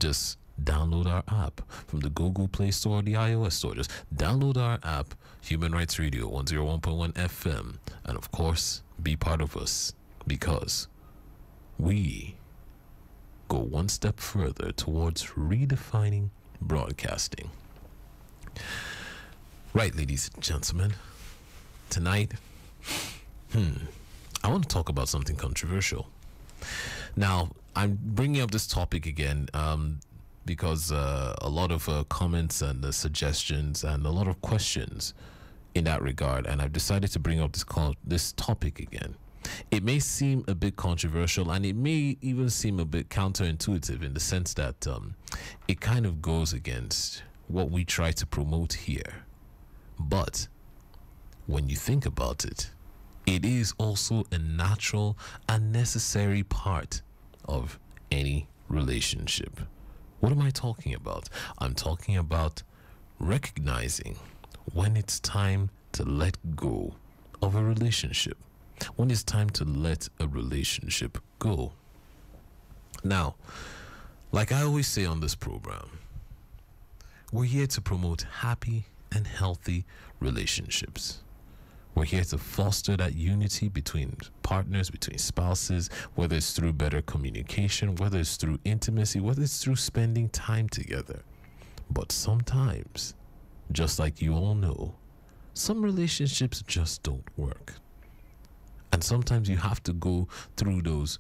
Just download our app from the Google Play Store or the iOS Store. Just download our app, Human Rights Radio 101.1 FM, and of course, be part of us, because we go one step further towards redefining broadcasting. Right, ladies and gentlemen, tonight, I want to talk about something controversial. Now, I'm bringing up this topic again because a lot of comments and suggestions and a lot of questions in that regard, and I've decided to bring up this topic again. It may seem a bit controversial, and it may even seem a bit counterintuitive in the sense that it kind of goes against what we try to promote here. But when you think about it, it is also a natural and necessary part of any relationship. What am I talking about? I'm talking about recognizing when it's time to let go of a relationship. When it's time to let a relationship go. Now, like I always say on this program, we're here to promote happy and healthy relationships. We're here to foster that unity between partners, between spouses, whether it's through better communication, whether it's through intimacy, whether it's through spending time together. But sometimes, just like you all know, some relationships just don't work. And sometimes you have to go through those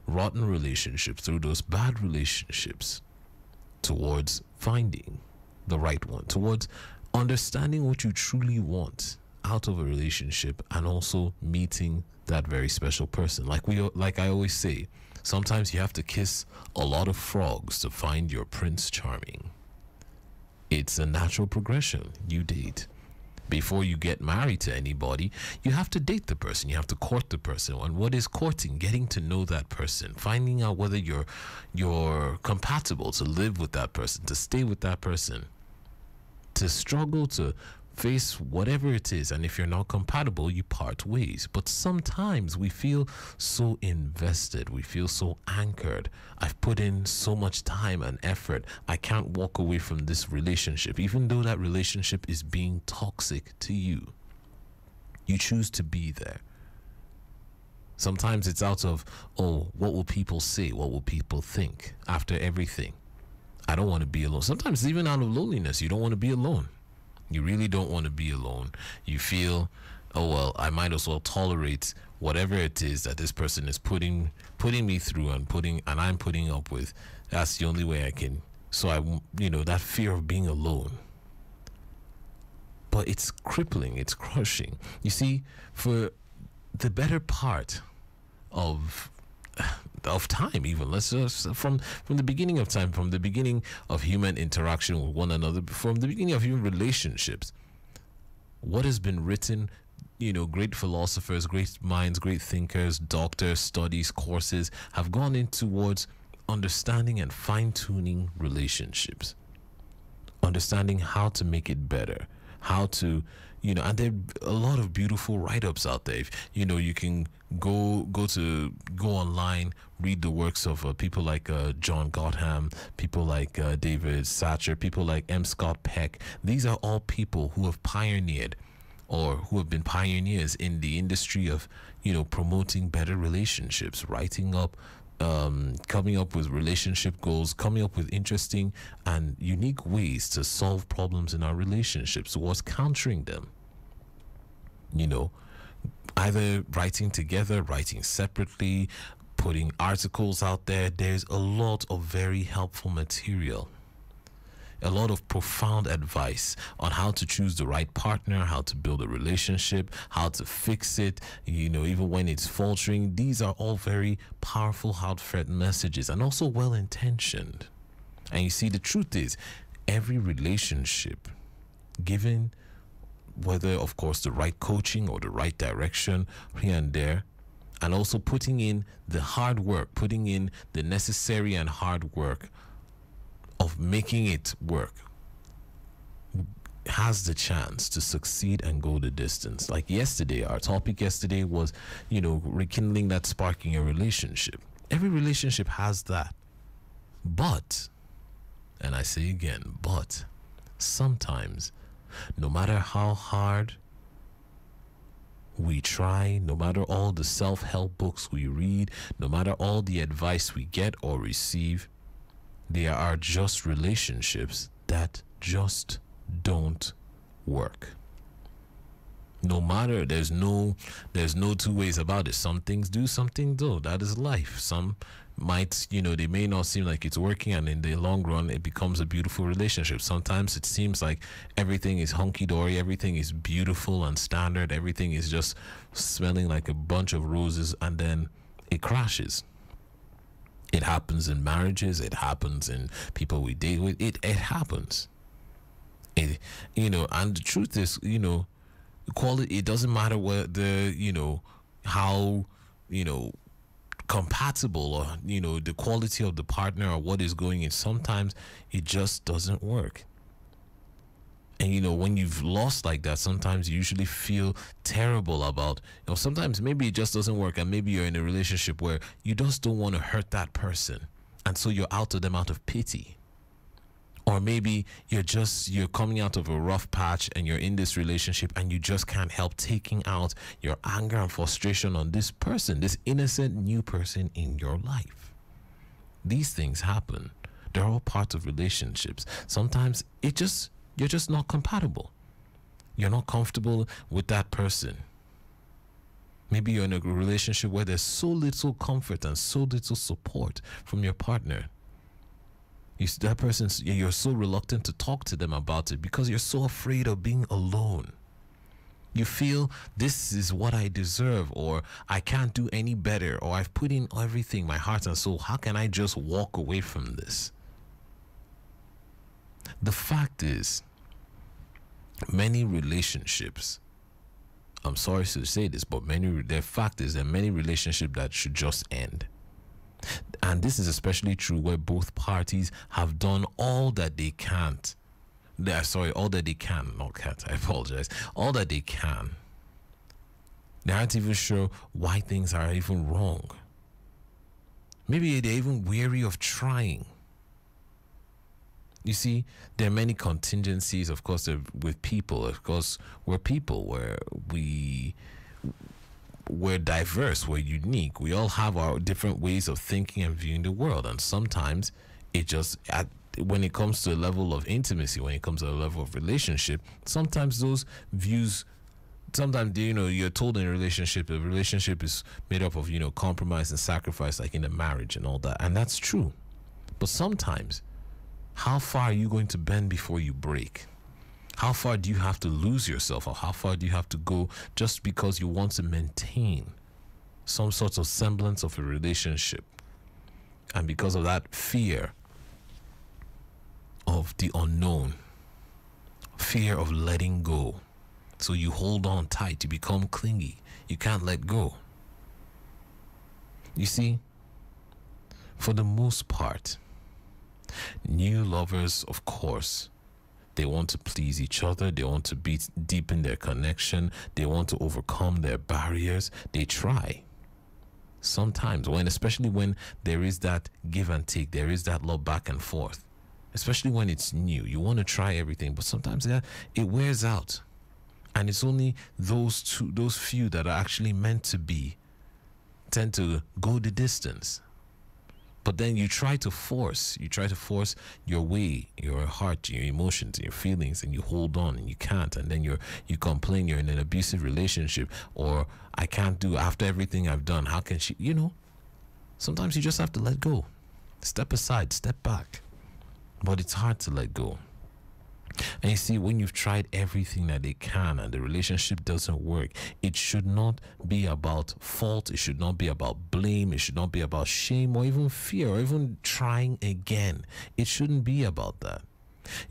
rotten relationships, through those bad relationships, towards finding the right one, towards understanding what you truly want out of a relationship, and also meeting that very special person. Like I always say, sometimes you have to kiss a lot of frogs to find your Prince Charming. It's a natural progression. You date. Before you get married to anybody, you have to date the person. You have to court the person. And what is courting? Getting to know that person, finding out whether you're compatible to live with that person, to stay with that person, to struggle to face whatever it is. And if you're not compatible, you part ways. But sometimes we feel so invested, we feel so anchored. I've put in so much time and effort, I can't walk away from this relationship, even though that relationship is being toxic to you. You choose to be there. Sometimes it's out of, oh, what will people say, what will people think after everything? I don't want to be alone. Sometimes even out of loneliness, you don't want to be alone. You really don't want to be alone. You feel, oh, well, I might as well tolerate whatever it is that this person is putting me through and I'm putting up with. That's the only way I can. So that fear of being alone. But it's crippling. It's crushing. You see, for the better part of time, even let's just from the beginning of time, from the beginning of human interaction with one another, from the beginning of human relationships, what has been written, great philosophers, great minds, great thinkers, doctors, studies, courses have gone in towards understanding and fine-tuning relationships, understanding how to make it better, how to and there are a lot of beautiful write-ups out there. You can go online, read the works of people like John Gottman, people like David Satcher, people like M. Scott Peck. These are all people who have pioneered, or who have been pioneers in the industry of promoting better relationships, writing up, coming up with relationship goals, coming up with interesting and unique ways to solve problems in our relationships, towards countering them. Either writing together, writing separately, putting articles out there. There's a lot of very helpful material, a lot of profound advice on how to choose the right partner, how to build a relationship, how to fix it, even when it's faltering. These are all very powerful, heartfelt messages, and also well-intentioned. And you see, the truth is, every relationship, given whether, of course, the right coaching or the right direction here and there, and also putting in the hard work, putting in the necessary and hard work of making it work, has the chance to succeed and go the distance. Like yesterday, our topic yesterday was, rekindling that spark in a relationship. Every relationship has that. But And I say again, but sometimes, no matter how hard we try, no matter all the self-help books we read, no matter all the advice we get or receive, there are just relationships that just don't work. No matter, there's no two ways about it. Some things do, some things don't. That is life. Some might, they may not seem like it's working, and in the long run it becomes a beautiful relationship. Sometimes it seems like everything is hunky-dory, everything is beautiful and standard, everything is just smelling like a bunch of roses, and then it crashes. It happens in marriages, it happens in people we date with, it happens. And the truth is, quality, it doesn't matter whether, how, compatible, or the quality of the partner or what is going in. Sometimes it just doesn't work. And when you've lost like that, sometimes you usually feel terrible about, sometimes maybe it just doesn't work, and maybe you're in a relationship where you just don't want to hurt that person, and so you're out to them out of pity. Or maybe you're coming out of a rough patch and you're in this relationship and you just can't help taking out your anger and frustration on this person, this innocent new person in your life. These things happen. They're all part of relationships. Sometimes you're just not compatible. You're not comfortable with that person. Maybe you're in a relationship where there's so little comfort and so little support from your partner. That person, you're so reluctant to talk to them about it because you're so afraid of being alone. You feel this is what I deserve, or I can't do any better, or I've put in everything, my heart and soul. How can I just walk away from this? The fact is, many relationships, I'm sorry to say this, but the fact is that many relationships that should just end. And this is especially true where both parties have done all that they can't. All that they can, not can't, I apologize. All that they can. They aren't even sure why things are even wrong. Maybe they're even weary of trying. You see, there are many contingencies, of course, with people. Of course, we're people, we're diverse, we're unique. We all have our different ways of thinking and viewing the world. And sometimes when it comes to a level of intimacy, when it comes to a level of relationship, sometimes those views, you're told in a relationship is made up of, compromise and sacrifice, like in a marriage and all that. And that's true. But sometimes, how far are you going to bend before you break? How far do you have to lose yourself, or how far do you have to go just because you want to maintain some sort of semblance of a relationship? And because of that fear of the unknown, fear of letting go, so you hold on tight, you become clingy, you can't let go. You see, for the most part, new lovers, of course, they want to please each other. They want to deepen their connection. They want to overcome their barriers. They try. Sometimes, especially when there is that give and take, there is that love back and forth. Especially when it's new, you want to try everything, but sometimes it wears out, and it's only those few that are actually meant to be tend to go the distance. But then you try to force your way, your heart, your emotions, your feelings, and you hold on and you can't. And then you complain you're in an abusive relationship, or I can't do after everything I've done. How can she, sometimes you just have to let go. Step aside, step back. But it's hard to let go. And you see, when you've tried everything that they can and the relationship doesn't work, it should not be about fault. It should not be about blame. It should not be about shame or even fear or even trying again. It shouldn't be about that.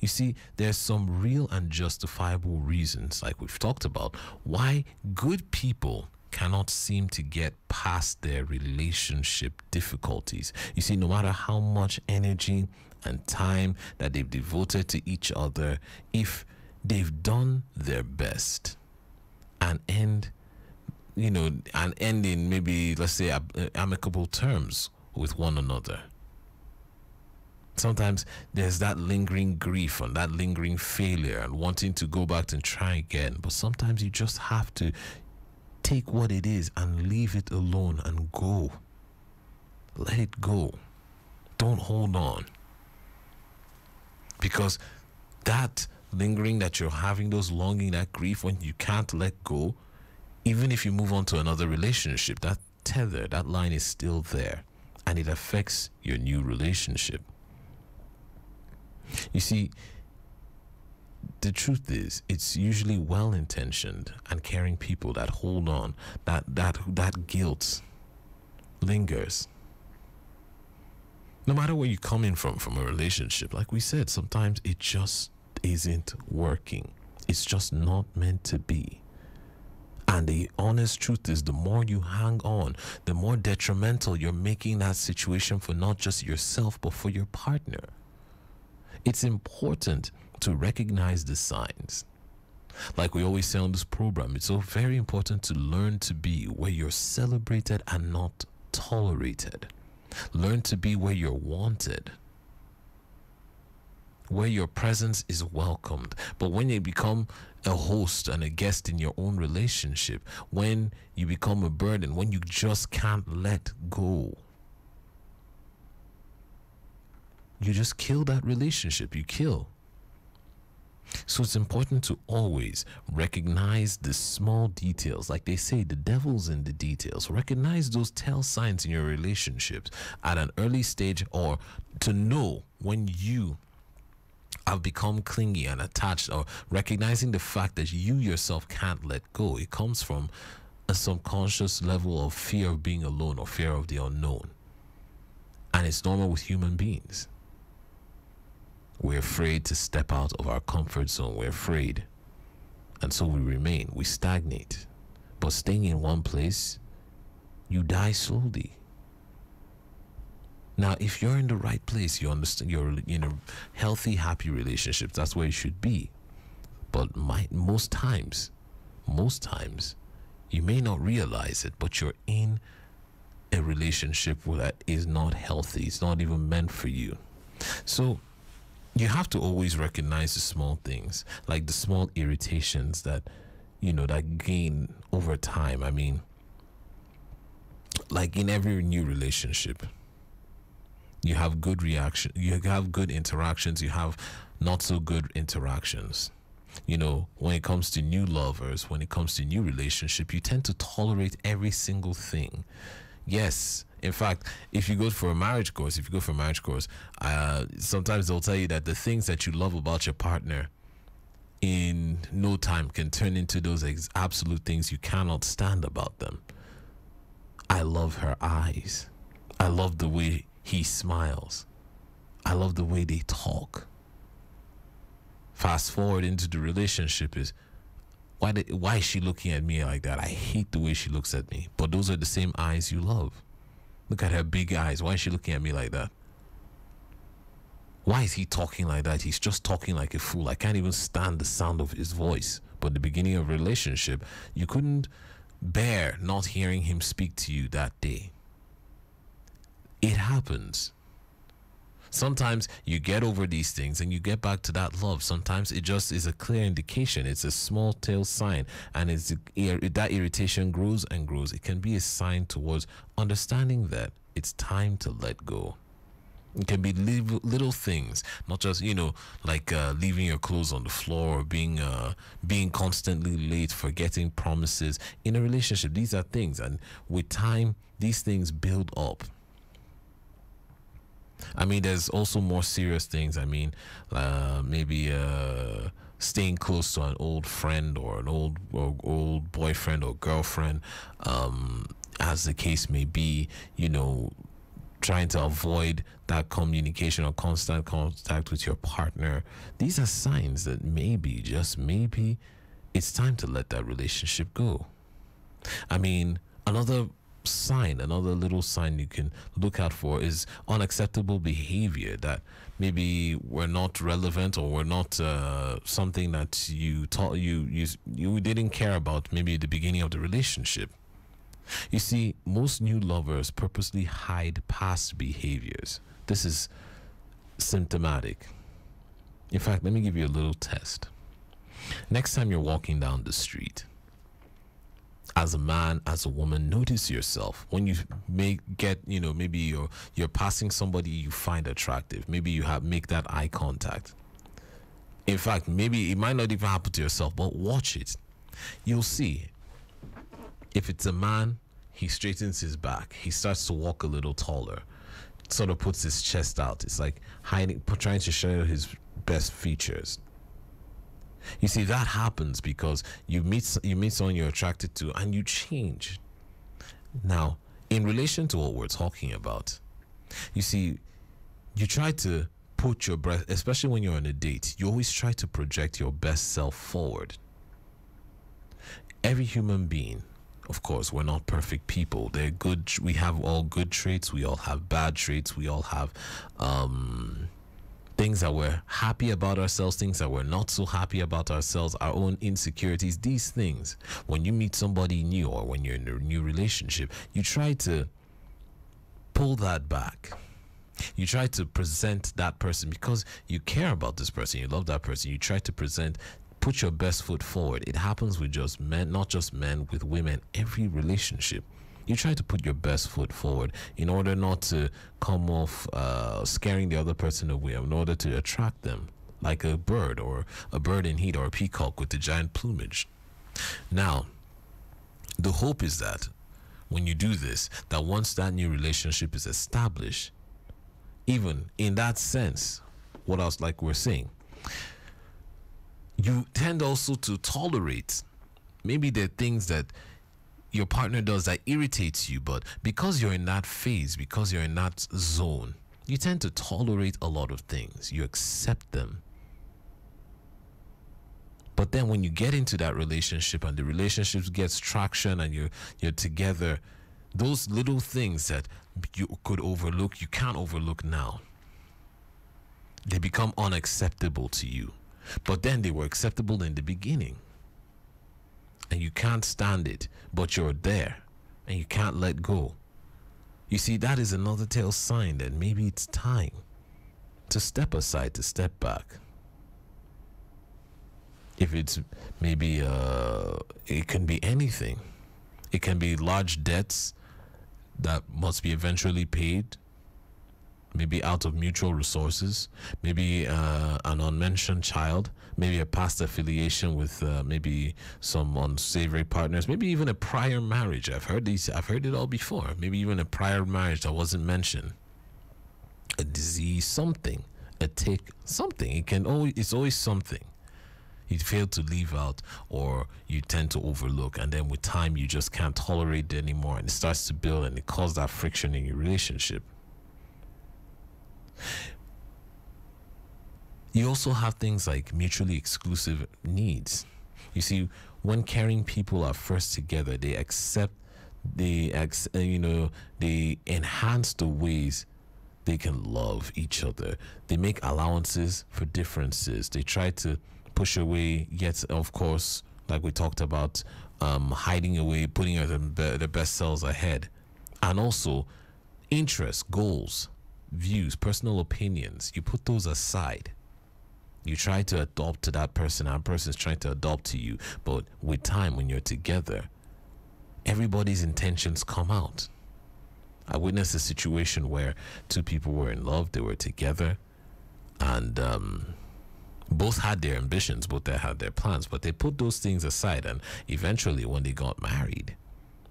You see, there's some real and justifiable reasons, like we've talked about, why good people cannot seem to get past their relationship difficulties. You see, no matter how much energy and time that they've devoted to each other, if they've done their best and end in maybe, let's say, amicable terms with one another, Sometimes there's that lingering grief and that lingering failure and wanting to go back and try again. But sometimes you just have to take what it is and leave it alone and go. Let it go. Don't hold on. Because that lingering that you're having, those longing, that grief, when you can't let go, even if you move on to another relationship, that tether, that line is still there, and it affects your new relationship. You see, the truth is, it's usually well-intentioned and caring people that hold on, that guilt lingers. No matter where you're coming from a relationship, like we said, sometimes it just isn't working. It's just not meant to be. And the honest truth is, the more you hang on, the more detrimental you're making that situation for not just yourself, but for your partner. It's important to recognize the signs. Like we always say on this program, it's so very important to learn to be where you're celebrated and not tolerated. Learn to be where you're wanted, where your presence is welcomed. But when you become a host and a guest in your own relationship, when you become a burden, when you just can't let go, you just kill that relationship. You kill. So it's important to always recognize the small details. Like they say, the devil's in the details. Recognize those tell signs in your relationships at an early stage, or to know when you have become clingy and attached, or recognizing the fact that you yourself can't let go. It comes from a subconscious level of fear of being alone or fear of the unknown. And it's normal with human beings. We're afraid to step out of our comfort zone. We're afraid. And so we remain. We stagnate. But staying in one place, you die slowly. Now, if you're in the right place, you understand, you're in a healthy, happy relationship. That's where you should be. But most times, you may not realize it, but you're in a relationship that is not healthy. It's not even meant for you. So you have to always recognize the small things, like the small irritations that, that gain over time. I mean, like in every new relationship, you have good reaction, you have good interactions, you have not so good interactions. When it comes to new lovers, when it comes to new relationship, you tend to tolerate every single thing. Yes. In fact, if you go for a marriage course, sometimes they'll tell you that the things that you love about your partner in no time can turn into those absolute things you cannot stand about them. I love her eyes. I love the way he smiles. I love the way they talk. Fast forward into the relationship is, why is she looking at me like that? I hate the way she looks at me. But those are the same eyes you love. Look at her big eyes. Why is she looking at me like that? Why is he talking like that? He's just talking like a fool. I can't even stand the sound of his voice. But the beginning of a relationship, you couldn't bear not hearing him speak to you that day. It happens. Sometimes you get over these things and you get back to that love. Sometimes it just is a clear indication. It's a small tail sign, and that irritation grows and grows. It can be a sign towards understanding that it's time to let go. It can be little things, not just, like leaving your clothes on the floor, or being constantly late, forgetting promises. In a relationship, these are things, and with time, these things build up. I mean, there's also more serious things. I mean, maybe staying close to an old friend or an old boyfriend or girlfriend, as the case may be, trying to avoid that communication or constant contact with your partner. These are signs that maybe, just maybe, it's time to let that relationship go. I mean, another little sign you can look out for is unacceptable behavior that maybe were not relevant, or were not something that you didn't care about maybe at the beginning of the relationship. You see, most new lovers purposely hide past behaviors. This is symptomatic. In fact, let me give you a little test. Next time you're walking down the street, as a man, as a woman, notice yourself when you may get, maybe you're passing somebody you find attractive. Maybe you make that eye contact. In fact, maybe it might not even happen to yourself, but watch it. You'll see. If it's a man, he straightens his back. He starts to walk a little taller. Sort of puts his chest out. It's like hiding, trying to show his best features. You see, that happens because you meet someone you're attracted to and you change. Now, in relation to what we're talking about, you see, you try to put your breath, especially when you're on a date, you always try to project your best self forward. Every human being, of course, we're not perfect people. They're good. We have all good traits. We all have bad traits. We all have things that we're happy about ourselves, things that we're not so happy about ourselves, our own insecurities. These things, when you meet somebody new or when you're in a new relationship, you try to pull that back. You try to present that person because you care about this person, you love that person. You try to put your best foot forward. It happens with just men, not just men, with women, every relationship. You try to put your best foot forward in order not to come off scaring the other person away, in order to attract them, like a bird in heat or a peacock with the giant plumage. Now, the hope is that when you do this, that once that new relationship is established, even in that sense, what else, like we're saying, you tend also to tolerate. Maybe there are things that your partner does that irritates you, but because you're in that phase, because you're in that zone, you tend to tolerate a lot of things. You accept them. But then when you get into that relationship and the relationship gets traction and you're together, those little things that you could overlook, you can't overlook now. They become unacceptable to you. But then they were acceptable in the beginning. And you can't stand it, but you're there and you can't let go. You see, that is another tell sign that maybe it's time to step aside, to step back. If it's maybe, it can be anything. It can be large debts that must be eventually paid, maybe out of mutual resources, maybe an unmentioned child, maybe a past affiliation with maybe some unsavory partners, maybe even a prior marriage. I've heard it all before. Maybe even a prior marriage that wasn't mentioned, a disease, something, a tick, something. It's always something you fail to leave out or you tend to overlook, and then with time you just can't tolerate it anymore, and it starts to build and it causes that friction in your relationship. You also have things like mutually exclusive needs. You see, when caring people are first together, they enhance the ways they can love each other. They make allowances for differences. They try to push away, yet of course, like we talked about, hiding away, putting the best selves ahead. And also interests, goals, views, personal opinions, you put those aside. You try to adopt to that person, and that person is trying to adopt to you. But with time, when you're together, everybody's intentions come out. I witnessed a situation where two people were in love, they were together, and both had their ambitions, both they had their plans, but they put those things aside, and eventually when they got married,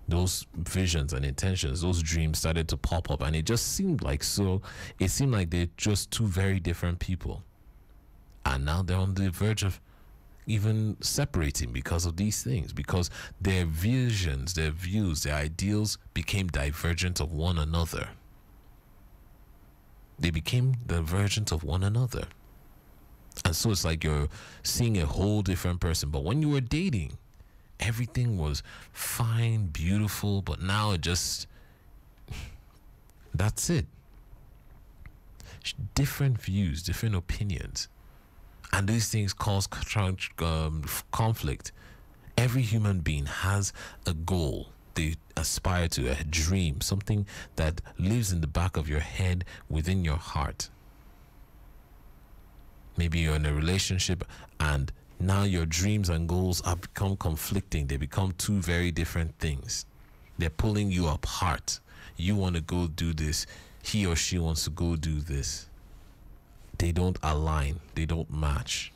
those visions and intentions, those dreams started to pop up, and it seemed like they're just two very different people. And now they're on the verge of even separating because of these things, because their visions, their views, their ideals became divergent of one another. They became divergent of one another. And so it's like you're seeing a whole different person. But when you were dating, everything was fine, beautiful, but now that's it. Different views, different opinions. And these things cause conflict. Every human being has a goal. They aspire to a dream, something that lives in the back of your head, within your heart. Maybe you're in a relationship and now your dreams and goals have become conflicting. They become two very different things. They're pulling you apart. You want to go do this. He or she wants to go do this. They don't align. They don't match.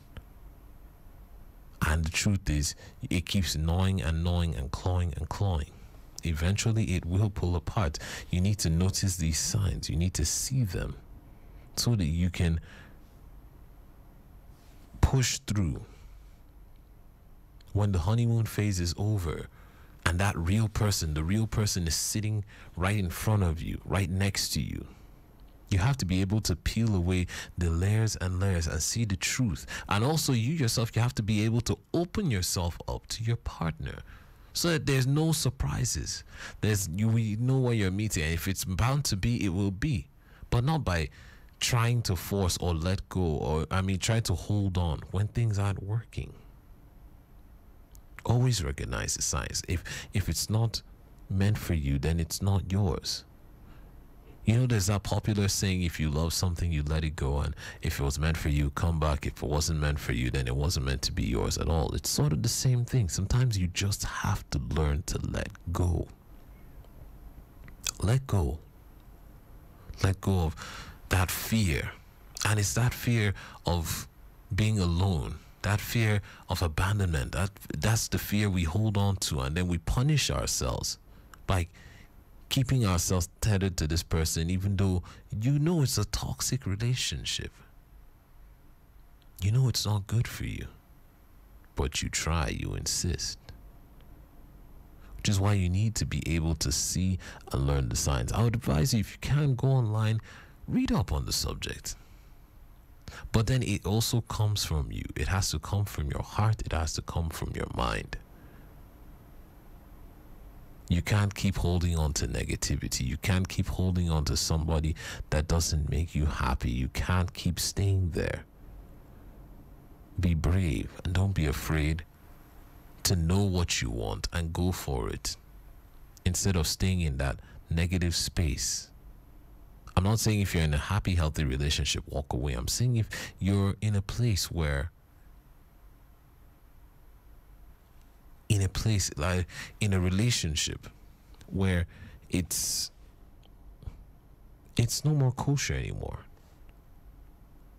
And the truth is, it keeps gnawing and gnawing and clawing and clawing. Eventually, it will pull apart. You need to notice these signs. You need to see them so that you can push through. When the honeymoon phase is over and that real person, the real person is sitting right in front of you, right next to you, you have to be able to peel away the layers and layers and see the truth. And also you yourself, you have to be able to open yourself up to your partner so that there's no surprises. We know what you're meeting, and if it's bound to be, it will be. But not by trying to force or let go, or try to hold on when things aren't working. Always recognize the signs. If it's not meant for you, then it's not yours. You know, there's that popular saying, if you love something, you let it go. And if it was meant for you, come back. If it wasn't meant for you, then it wasn't meant to be yours at all. It's sort of the same thing. Sometimes you just have to learn to let go. Let go. Let go of that fear. And it's that fear of being alone. That fear of abandonment. That's the fear we hold on to. And then we punish ourselves by keeping ourselves tethered to this person, even though you know it's a toxic relationship. You know it's not good for you, but you try, you insist. Which is why you need to be able to see and learn the signs. I would advise you, if you can, go online, read up on the subject. But then it also comes from you. It has to come from your heart. It has to come from your mind. You can't keep holding on to negativity. You can't keep holding on to somebody that doesn't make you happy. You can't keep staying there. Be brave and don't be afraid to know what you want and go for it instead of staying in that negative space. I'm not saying if you're in a happy, healthy relationship, walk away. I'm saying if you're in a place where like in a relationship where it's no more kosher anymore.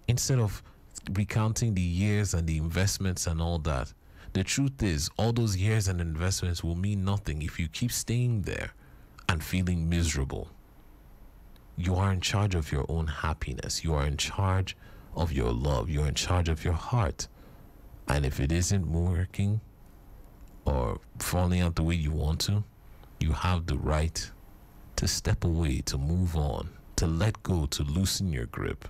Instead of recounting the years and the investments and all that, the truth is all those years and investments will mean nothing if you keep staying there and feeling miserable. You are in charge of your own happiness. You are in charge of your love. You're in charge of your heart. And if it isn't working or falling out the way you want to, you have the right to step away, to move on, to let go, to loosen your grip.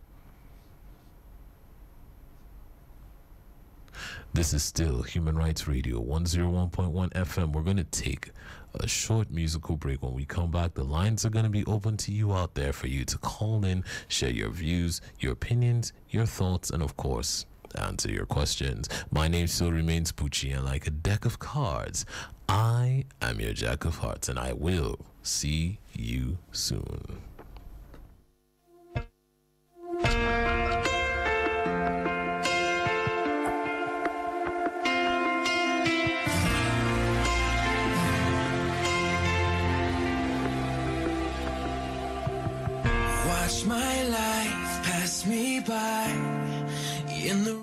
This is still Human Rights Radio 101.1 FM. We're going to take a short musical break. When we come back, the lines are going to be open to you out there for you to call in, share your views, your opinions, your thoughts, and of course, answer your questions. My name still remains Pucci, and like a deck of cards, I am your Jack of Hearts, and I will see you soon. Watch my life pass me by in the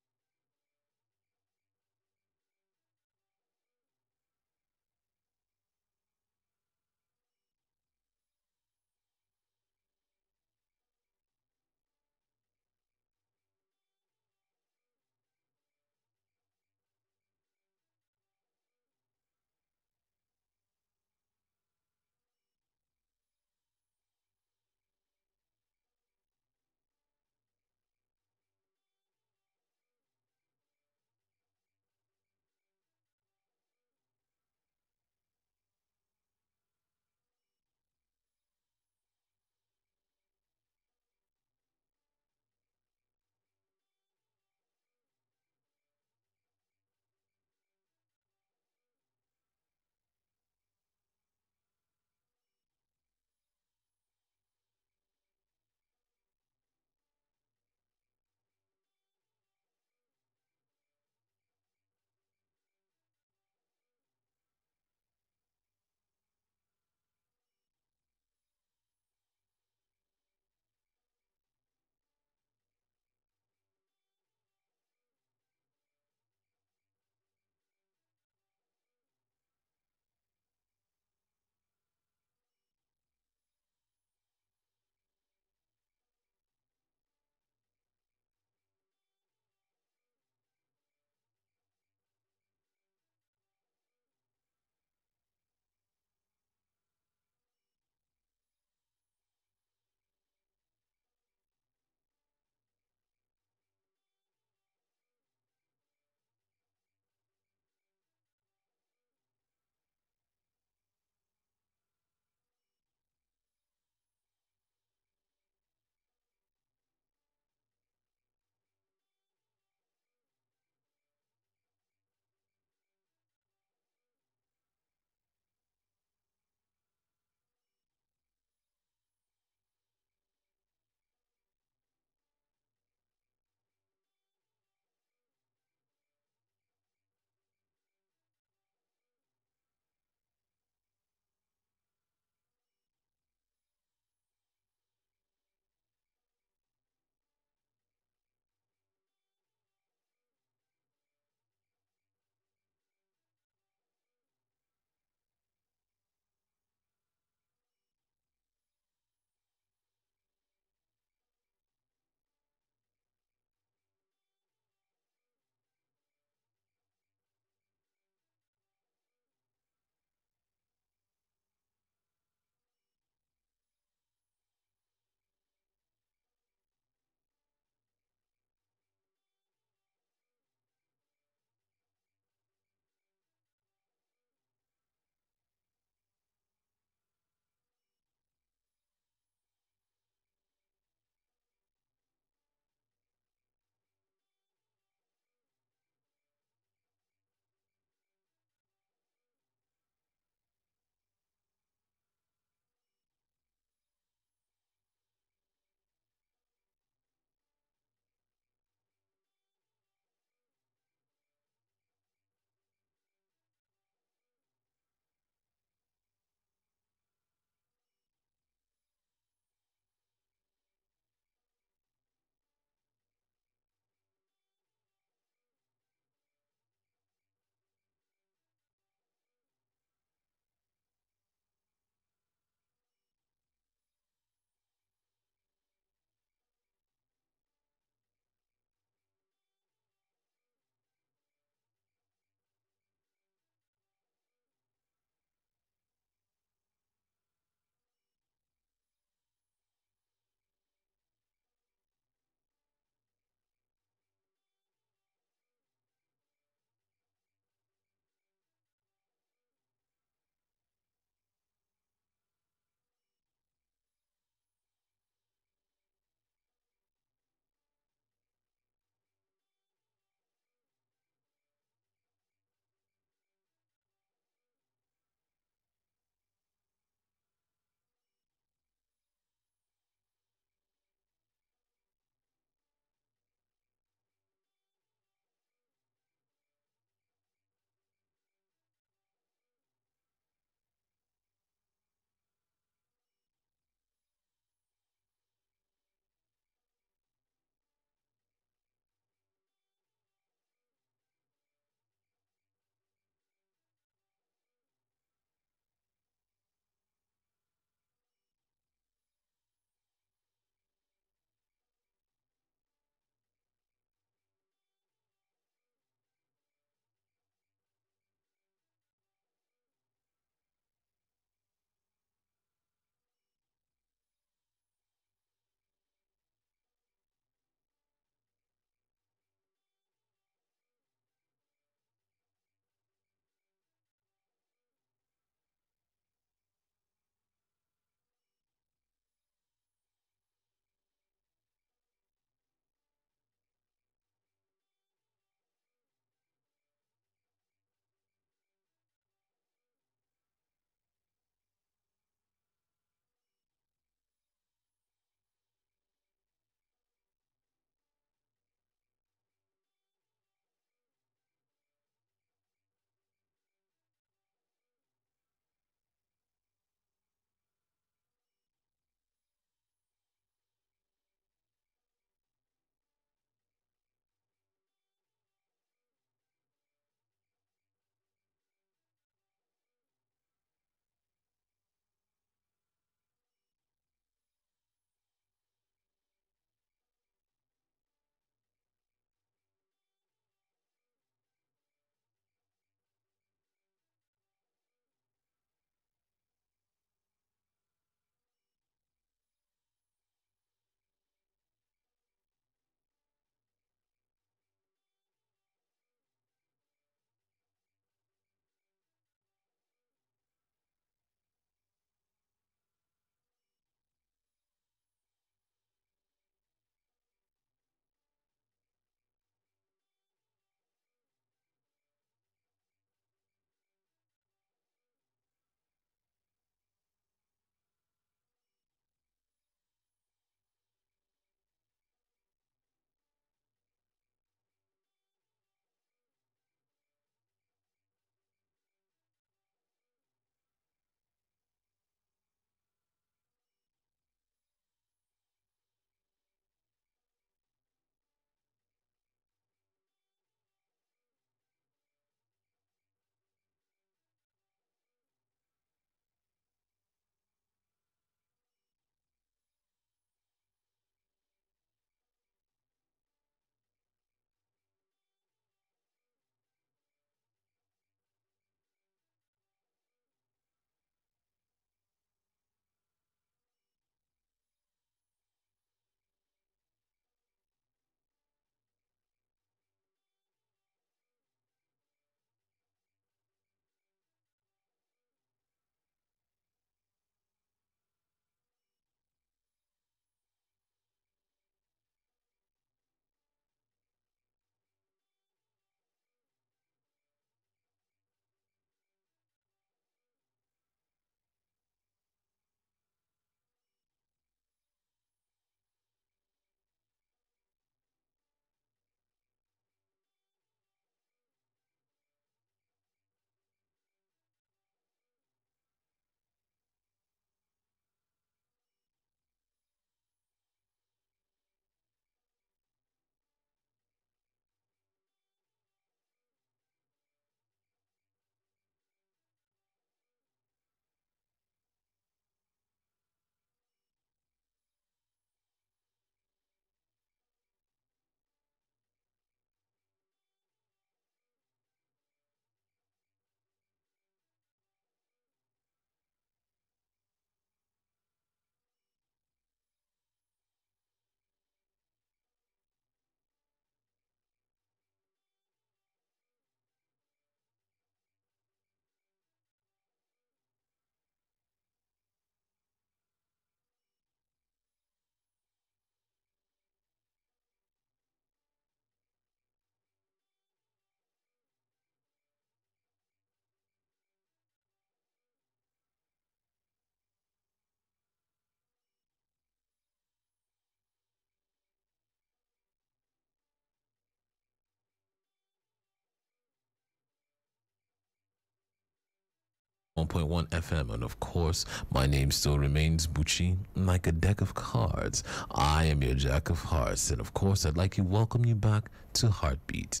1.1 FM, and of course, my name still remains Bucci, like a deck of cards. I am your Jack of Hearts, and of course, I'd like to welcome you back to Heartbeat.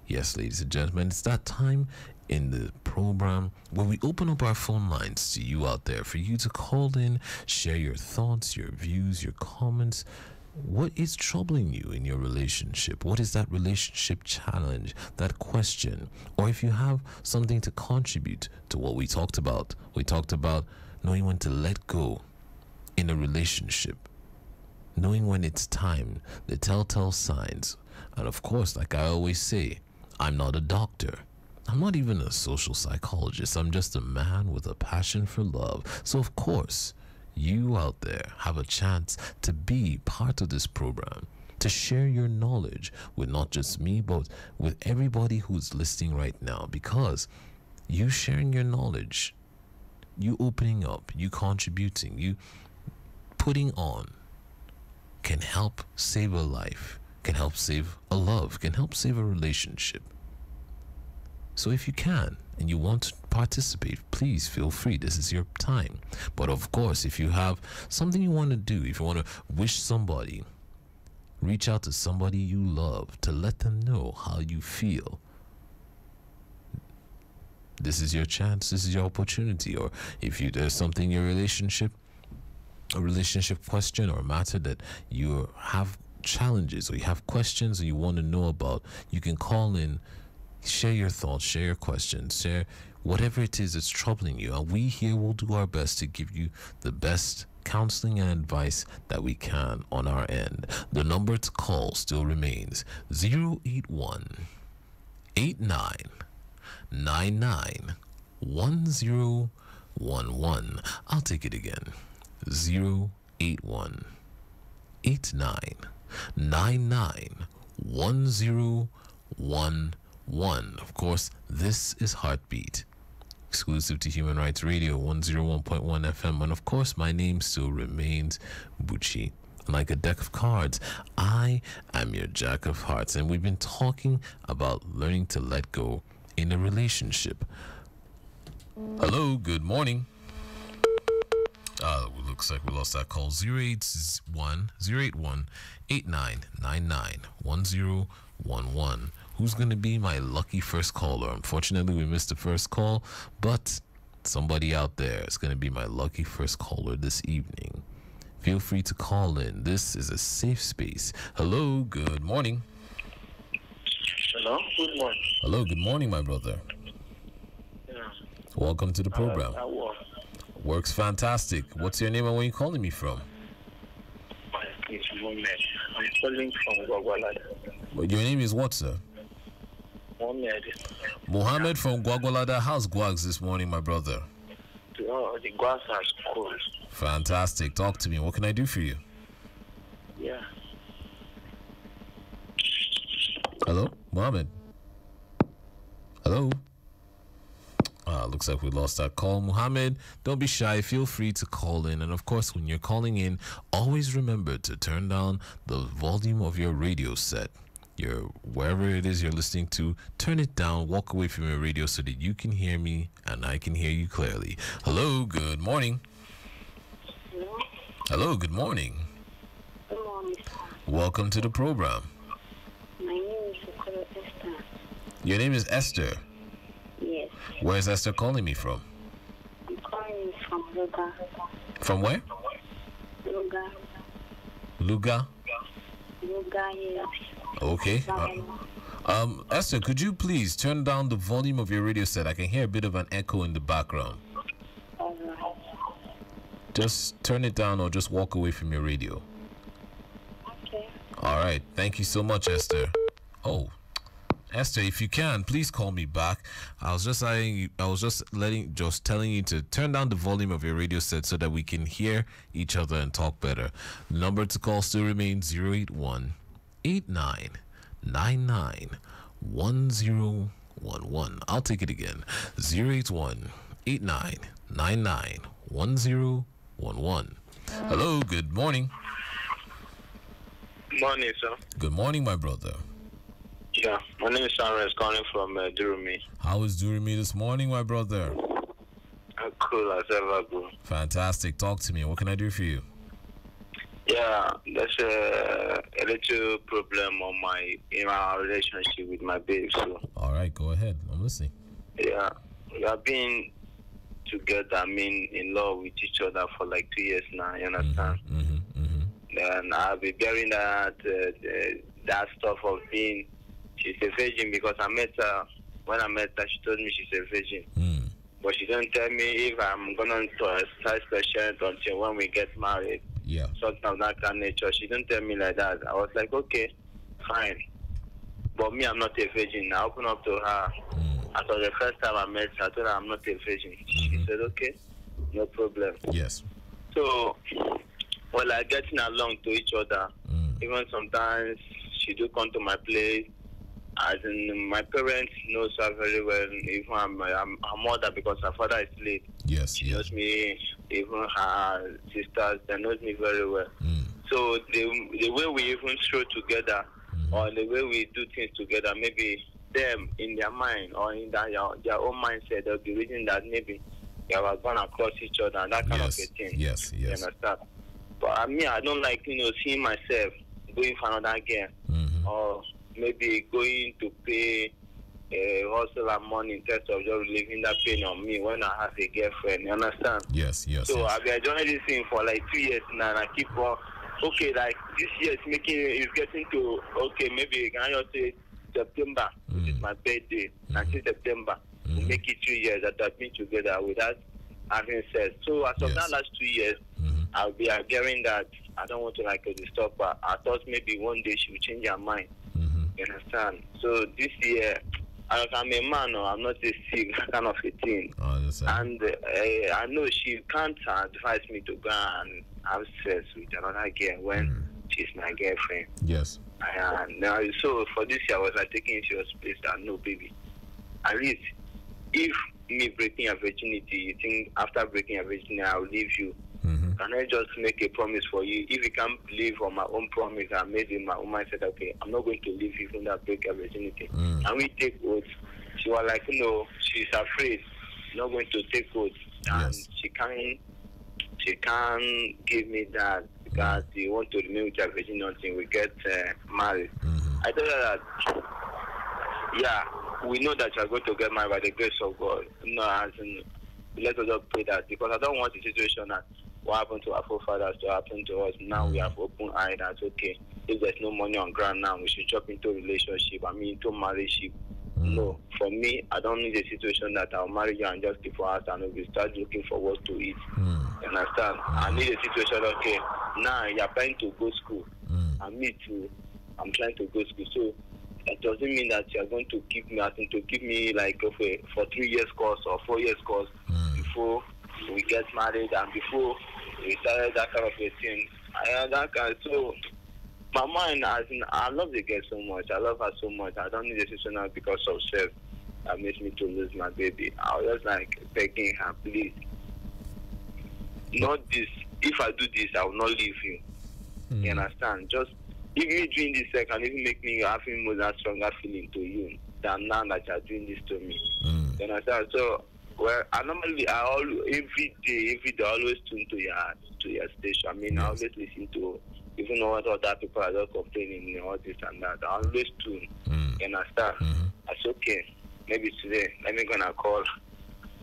Yes, ladies and gentlemen, it's that time in the program where we open up our phone lines to you out there for you to call in, share your thoughts, your views, your comments. What is troubling you in your relationship? What is that relationship challenge, that question? Or if you have something to contribute to what we talked about knowing when to let go in a relationship, knowing when it's time, the telltale signs. And of course, like I always say, I'm not a doctor. I'm not even a social psychologist. I'm just a man with a passion for love. So of course, you out there have a chance to be part of this program, to share your knowledge with not just me, but with everybody who's listening right now. Because you sharing your knowledge, you opening up, you contributing, you putting on can help save a life, can help save a love, can help save a relationship. So if you can and you want to participate, please feel free. This is your time. But of course, if you have something you want to do, if you want to wish somebody, reach out to somebody you love to let them know how you feel. This is your chance. This is your opportunity. Or if there's something in your relationship, a relationship question or matter that you have challenges or you have questions or you want to know about, you can call in. Share your thoughts, share your questions, share whatever it is that's troubling you. And we here will do our best to give you the best counseling and advice that we can on our end. The number to call still remains 081 89 99 1011. I'll take it again. 081 89 99 1011. Of course, this is Heartbeat, exclusive to Human Rights Radio 101.1 FM. And of course, my name still remains Bucci. Like a deck of cards, I am your Jack of Hearts. And we've been talking about learning to let go in a relationship. Hello, good morning. Looks like we lost that call. 081 8999 1011. Who's going to be my lucky first caller? Unfortunately, we missed the first call, but somebody out there is going to be my lucky first caller this evening. Feel free to call in. This is a safe space. Hello, good morning. Hello, good morning. Hello, good morning, my brother. Yeah. Welcome to the program. Works fantastic. What's your name and where are you calling me from? My name is Mohammed. I'm calling from Gwagwalada. Your name is what, sir? Mohammed from Gwagwalada. How's Gwags this morning, my brother? Oh, the Gwags are cool. Fantastic. Talk to me. What can I do for you? Yeah. Hello, Mohammed. Hello. Looks like we lost that call. Mohammed, don't be shy. Feel free to call in. And of course, when you're calling in, always remember to turn down the volume of your radio set. Wherever it is you're listening to, turn it down, walk away from your radio so that you can hear me and I can hear you clearly. Hello, good morning. Hello? Hello, good morning. Good morning. Welcome to the program. My name is Esther. Your name is Esther? Yes. Where's Esther calling me from? I'm calling you from Luga. From where? Luga. Luga? Luga, yes. Okay. Esther, could you please turn down the volume of your radio set? I can hear a bit of an echo in the background. All right. Just turn it down or just walk away from your radio. Okay. All right. Thank you so much, Esther. Oh, Esther, if you can, please call me back. I was just telling you to turn down the volume of your radio set so that we can hear each other and talk better. The number to call still remains 081 8999 1011. I'll take it again. 081 8999 1011. Hello, good morning. Morning, sir. Good morning, my brother. Yeah, my name is Sarah, calling from Durumi. How is Durumi this morning, my brother? cool as ever, bro. Fantastic. Talk to me. What can I do for you? Yeah, there's a little problem in our relationship with my babe. So All right, go ahead. I'm listening. yeah, we have been together. I mean, in love with each other for like 2 years now. You understand? And I'll be bearing that stuff of being she's a virgin because I met her. When I met her, she told me she's a virgin. But she don't tell me if I'm gonna exercise patience until when we get married. Yeah. Something of that kind of nature. She didn't tell me like that. I was like, okay, fine. But me, I'm not a virgin. I opened up to her. After the first time I met her, I told her I'm not a virgin. She said, okay, no problem. Yes. So, we're like getting along to each other. Even sometimes she do come to my place. As in, my parents knows her very well. Even I'm her mother because her father is late. Yes. She knows me. Even her sisters, they knows me very well. So the way we even stroll together, or the way we do things together, maybe them in their mind or in their own mindset, they'll be reading that maybe they are going across each other and that kind of a thing. Yes. You understand? But I don't like seeing myself going for another girl, or maybe going to pay hustle and money in terms of just leaving that pain on me when I have a girlfriend. You understand? Yes. So I've been enjoying this thing for like 2 years now, and I keep on. Okay, like this year is getting to maybe can I just say September, which is my birthday, until September, we make it 2 years that I've been together without having sex. So as of that last 2 years, I'll be hearing that I don't want to disturb her. I thought maybe one day she will change her mind. You understand? So this year, I'm a man, or I'm not a sick kind of a thing. And I know she can't advise me to go and have sex with another girl when she's my girlfriend. Yes. And so for this year, I was like taking it to your space that no, baby. At least, if me breaking your virginity, you think after breaking your virginity, I'll leave you. Can I just make a promise for you? If you can't believe on my own promise I made in my own mindset, okay, I'm not going to leave you from that break your virginity. And we take oath. She was like, she's afraid, not going to take oath. And she can't give me that because she want to remain with her virginity until we get married. I told her that, yeah, we know that you're going to get married by the grace of God. As in, let us just pray that, because I don't want a situation that what happened to our forefathers to happen to us. Now we have open eye that, okay, if there's no money on ground now, we should jump into a relationship, into marriage. No, for me, I don't need a situation that I'll marry you and just keep for us and we start looking for what to eat. You understand? I need a situation, okay, now you're trying to go school, and me too, I'm trying to go school. So that doesn't mean that you're going to keep me, like for 3 years course or 4 years course before we get married and before we started that kind of a thing. So my mind, I love the girl so much. I love her so much. I don't need a situation now because of self that makes me to lose my baby. I was just like begging her, please. Not this. If I do this, I will not leave you. You understand? Just if you doing this can even make me having more that stronger feeling to you than now that you're doing this to me. You understand? So I normally every day I always tune to your station. I mean, I always listen to, even though what other people are just complaining and all this and that. I always tune. You understand? That's okay. Maybe today, let me gonna call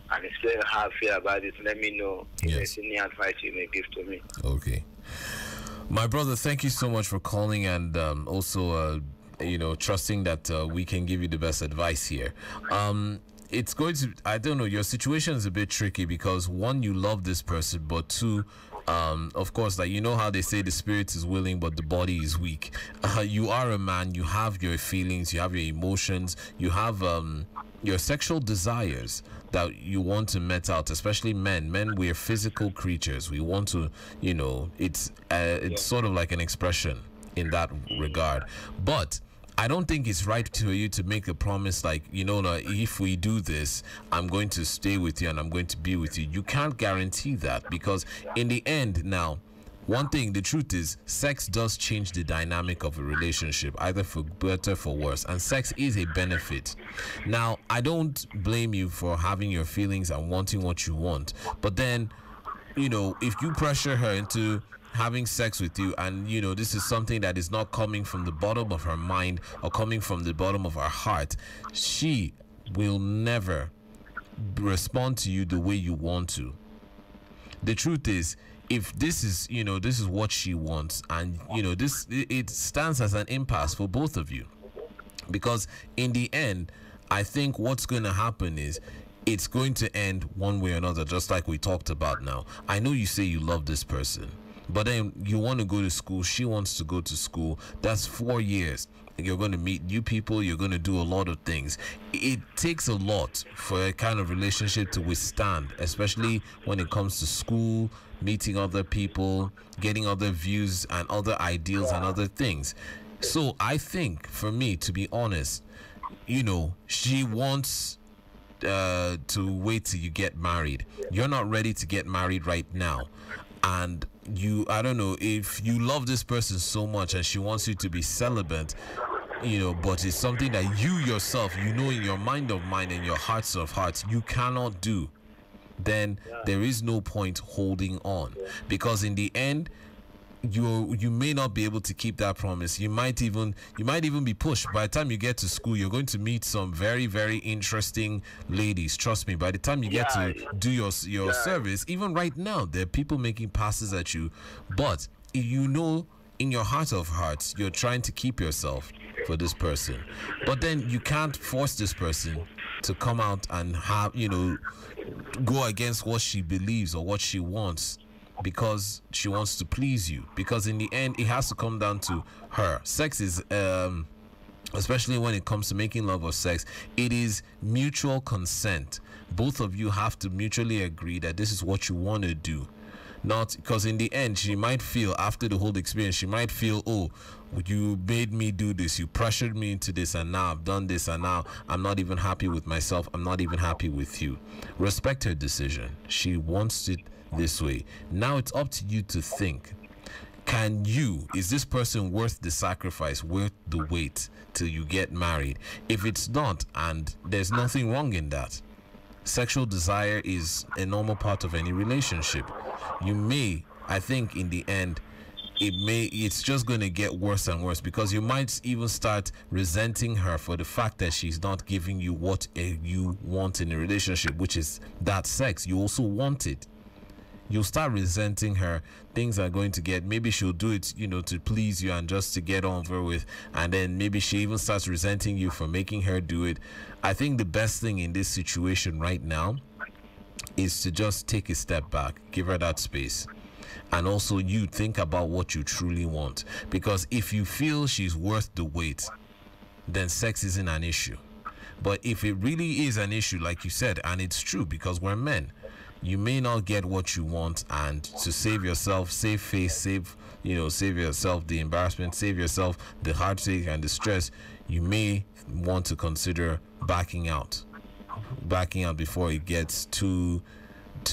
and explain how I feel about it. Let me know if there's any advice you may give to me. Okay. My brother, thank you so much for calling and also, trusting that we can give you the best advice here. It's going to, I don't know, your situation is a bit tricky because one, you love this person, but two, of course, like, how they say the spirit is willing, but the body is weak. You are a man, you have your feelings, you have your emotions, you have your sexual desires that you want to met out, especially men. Men, we're physical creatures. We want to, it's sort of like an expression in that regard. But I don't think it's right to you to make a promise like, if we do this, I'm going to stay with you and I'm going to be with you. You can't guarantee that because in the end now, one thing, the truth is, sex does change the dynamic of a relationship, either for better, for worse, and sex is a benefit. Now, I don't blame you for having your feelings and wanting what you want, but then, if you pressure her into having sex with you, and this is something that is not coming from the bottom of her mind or coming from the bottom of her heart, she will never respond to you the way you want to. The truth is, if this is this is what she wants, and it stands as an impasse for both of you, because in the end, I think what's going to happen is it's going to end one way or another, just like we talked about. Now, I know you say you love this person, but then you want to go to school, she wants to go to school. That's 4 years. You're going to meet new people, you're going to do a lot of things. It takes a lot for a kind of relationship to withstand, especially when it comes to school, meeting other people, getting other views and other ideals and other things. So I think, for me, to be honest, she wants to wait till you get married. You're not ready to get married right now. And I don't know, if you love this person so much and she wants you to be celibate, but it's something that you yourself, in your mind of mind and your hearts of hearts, you cannot do, then there is no point holding on, because in the end, you may not be able to keep that promise. You might even be pushed. By the time you get to school, you're going to meet some very, very interesting ladies. Trust me, by the time you get to do your service, even right now, there are people making passes at you, but in your heart of hearts, you're trying to keep yourself for this person. But then you can't force this person to come out and have, go against what she believes or what she wants, because she wants to please you. Because in the end, it has to come down to her. Sex is, especially when it comes to making love or sex, it is mutual consent. Both of you have to mutually agree that this is what you want to do. Not because in the end, she might feel, after the whole experience, she might feel, oh, you made me do this, you pressured me into this, and now I've done this, and now I'm not even happy with myself, I'm not even happy with you. Respect her decision. She wants it this way. Now it's up to you to think, is this person worth the sacrifice, worth the wait till you get married? If it's not, and there's nothing wrong in that, sexual desire is a normal part of any relationship. I think in the end, it's just going to get worse and worse, because you might even start resenting her for the fact that she's not giving you what you want in a relationship, which is that sex. You also want it. You'll start resenting her. Things are going to get, maybe she'll do it, to please you and just to get over with. And then maybe she even starts resenting you for making her do it. I think the best thing in this situation right now is to just take a step back, give her that space. And also you think about what you truly want. Because if you feel she's worth the wait, then sex isn't an issue. But if it really is an issue, like you said, and it's true because we're men, you may not get what you want, and to save yourself, save face, save yourself the embarrassment, save yourself the heartache and the stress, you may want to consider backing out before it gets too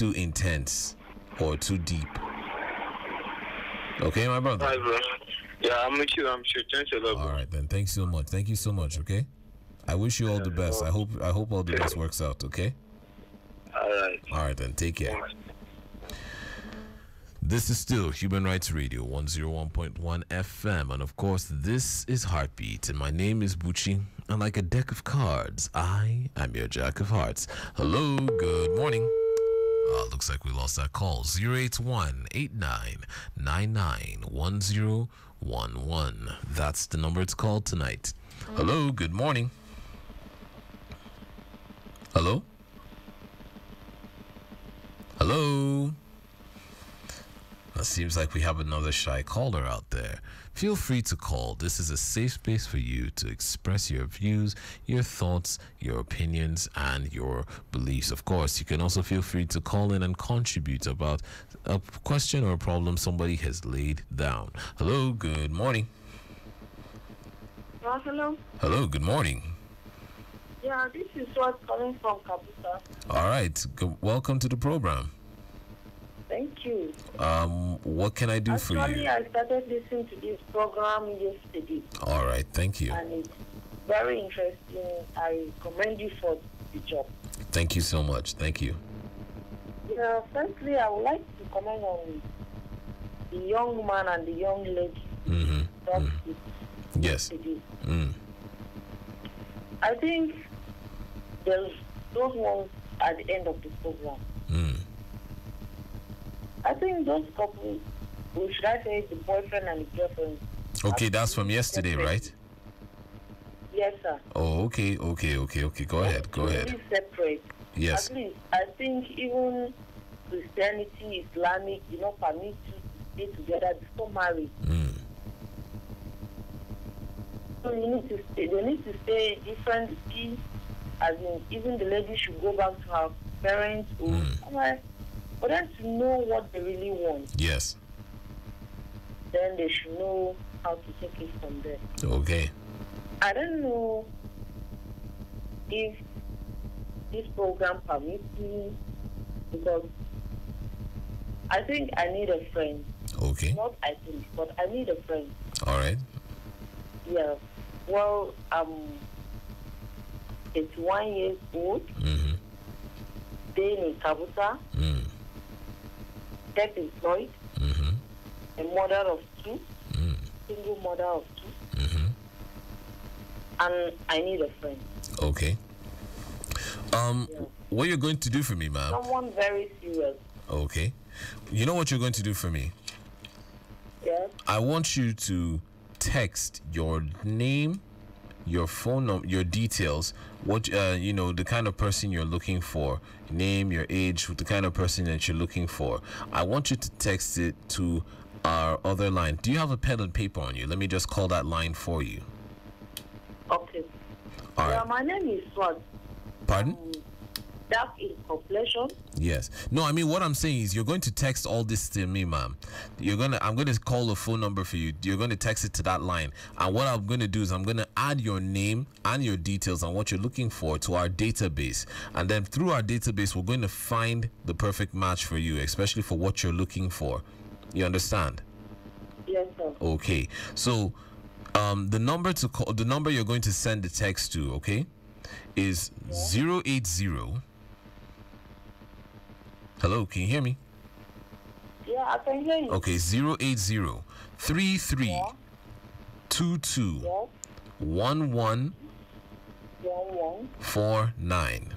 intense or too deep. Okay, my brother? Hi, bro. Yeah, I'm with you. I'm sure. Thanks a lot, bro. All right, then. Thanks so much. Thank you so much, okay? I wish you all the best. I hope all the best works out, okay? All right, then. Take care. This is still Human Rights Radio 101.1 FM, and of course, this is Heartbeat, and my name is Bucci, and like a deck of cards, I am your Jack of Hearts. Hello, good morning. Looks like we lost that call. 081-8999-1011. That's the number it's called tonight. Hello, good morning. Hello? Hello? It seems like we have another shy caller out there. Feel free to call. This is a safe space for you to express your views, your thoughts, your opinions, and your beliefs. Of course, you can also feel free to call in and contribute about a question or a problem somebody has laid down. Hello, good morning. Hello. Hello, good morning. Yeah, this is what calling from Kabuta. All right, welcome to the program. thank you. What can I do for Actually, you? I started listening to this program yesterday, All right, thank you. and it's very interesting. I commend you for the job. Thank you so much. Thank you. Yeah, firstly, I would like to comment on the young man and the young lady Mm-hmm. talked with Yes. yesterday. Mm. I think there's those ones at the end of the program. Mm. I think those couples, or should I say the boyfriend and the girlfriend. Okay, that's from yesterday, right? Yes, sir. Oh, okay. Go ahead. Really separate. Yes. At least, I think even Christianity, Islamic, permit you to stay together before marriage. Mm. So you need to stay. They need to stay differently. As in, even the lady should go back to her parents or somewhere for them to know what they really want. Yes. Then they should know how to take it from there. Okay. I don't know if this program permits me, because I think I need a friend. Okay. Not I think, but I need a friend. All right. Yeah. Well, it's 1 year old, Mm-hmm. staying in Kabuta, Mm. self-employed, Mm-hmm. a mother of 2, Mm. single mother of 2, Mm-hmm. and I need a friend. Okay. Yeah. What you're going to do for me, ma'am? Someone very serious. Okay. You know what you're going to do for me? Yes. I want you to text your name, your phone number, your details, what the kind of person you're looking for, name, your age, the kind of person that you're looking for. I want you to text it to our other line. Do you have a pen and paper on you? Let me just call that line for you. Okay. All Yeah, right. my name is Swat. Pardon? Dark in complexion. Yes. No, I mean, what I'm saying is you're going to text all this to me, ma'am. I'm going to call a phone number for you. You're going to text it to that line. And what I'm going to do is I'm going to add your name and your details and what you're looking for to our database. And then through our database, we're going to find the perfect match for you, especially for what you're looking for. You understand? Yes, sir. Okay. So, the number to call, the number you're going to send the text to, okay, is 080. Hello, can you hear me? Yeah, I can hear you. Okay, 080 33 Yeah. 22 Yes. 11 11 49.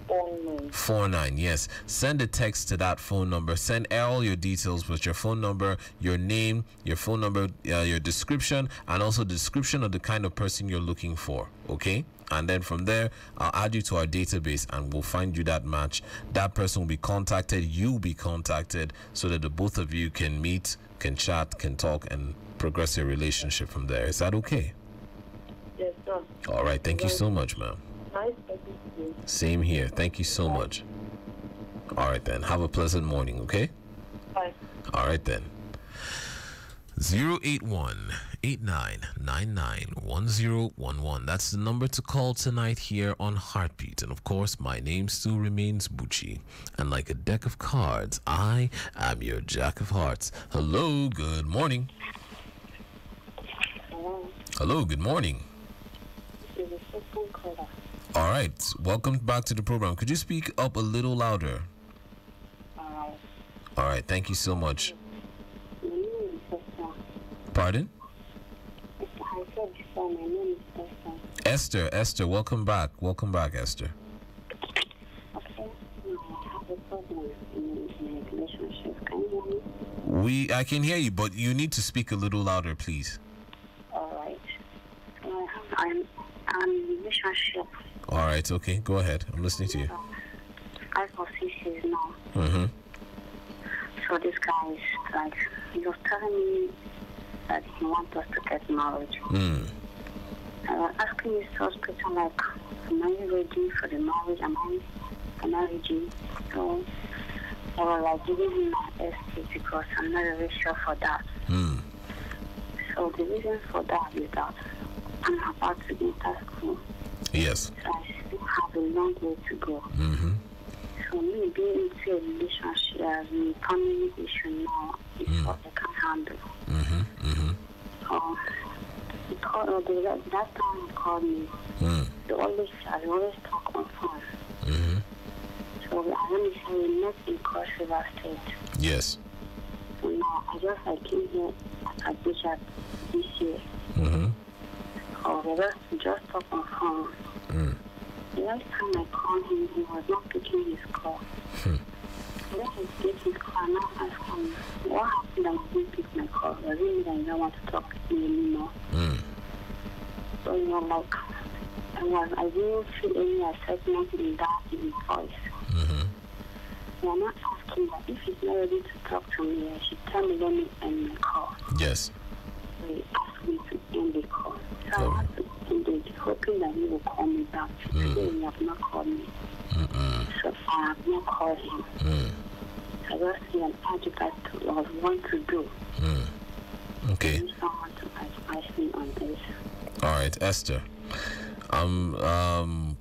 49. 49, yes. Send a text to that phone number. Send all your details with your phone number, your name, your phone number, your description, and also the description of the kind of person you're looking for, okay? And then from there, I'll add you to our database and we'll find you that match. That person will be contacted, you'll be contacted, so that the both of you can meet, can chat, can talk, and progress your relationship from there. Is that okay? Yes, sir. All right, thank you so much, ma'am. Nice talking to you. Same here. Thank you so much. All right, then. Have a pleasant morning, okay? Bye. All right, then. 081-8999-1011. That's the number to call tonight here on Heartbeat. And of course, my name still remains Bucci. And like a deck of cards, I am your Jack of Hearts. Hello, good morning. Hello. Hello, good morning. This is a second caller. All right, welcome back to the program. Could you speak up a little louder? Alright. All right, thank you so much. My name is Esther. Pardon? I said before, my name is Esther. Esther, welcome back. Welcome back, Esther. Okay. Now I have a problem in my relationship. Can you hear me? I can hear you, but you need to speak a little louder, please. Alright. I'm in a relationship. All right, okay, go ahead. I'm listening to you. 5 or 6 years now. Mm-hmm. So this guy is like, he was telling me that he wants us to get married. Mm. I was asking his hospital, like, am I ready for the marriage? Am I ready? So I was like giving him my estate because I'm not really sure for that. Mm. So the reason for that is that I'm about to enter school. Yes. So I still have a long way to go. Mm-hmm. So So me being into a relationship as a family issue now is what I can handle. So he called, that time he called me. I always talk on phone. So I only say we met in Cross River State. Yes. So now I came here at Bishop this year. So we just talk on phone. The last time I called him, he was not picking his call. Then he takes his call and I asked him, what happened that you didn't pick my call? I really don't want to talk to me anymore. So, I didn't feel any excitement in his voice. So I'm not asking that if he's not ready to talk to me, I should tell me let me end the call. Yes. So he asked me to end the call. So I had to end it, hoping that he will call me back. Today he has not called me. So I have not called him. I just see an advocate of what to do. Okay. I need someone to advise me on this. All right, Esther.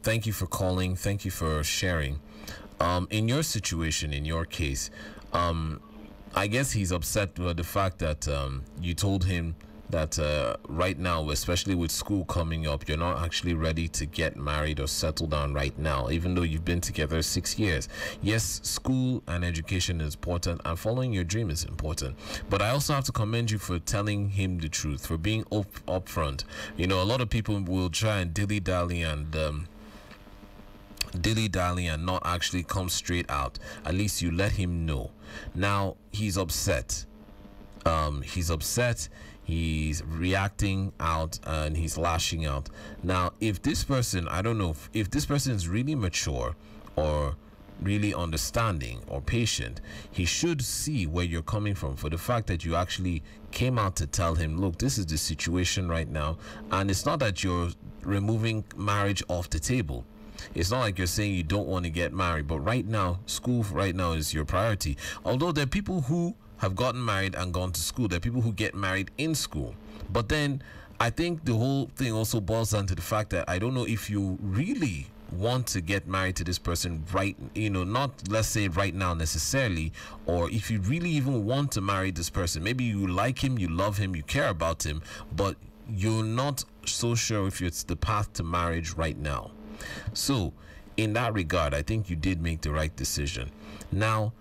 Thank you for calling. Thank you for sharing. In your situation, in your case, I guess he's upset with the fact that you told him that right now, especially with school coming up, you're not actually ready to get married or settle down right now, even though you've been together 6 years. Yes, school and education is important, and following your dream is important. But I also have to commend you for telling him the truth, for being upfront. You know, a lot of people will try and dilly-dally and not actually come straight out. At least you let him know. Now he's upset. He's reacting out and he's lashing out. Now, if this person, I don't know, if this person is really mature or really understanding or patient, he should see where you're coming from, for the fact that you actually came out to tell him, look, this is the situation right now. And it's not that you're removing marriage off the table. It's not like you're saying you don't want to get married, but right now, school right now is your priority. Although there are people who have gotten married and gone to school. There are people who get married in school. But then I think the whole thing also boils down to the fact that I don't know if you really want to get married to this person right, not let's say right now necessarily, or if you really even want to marry this person. Maybe you like him, you love him, you care about him, but you're not so sure if it's the path to marriage right now. So in that regard, I think you did make the right decision. Now,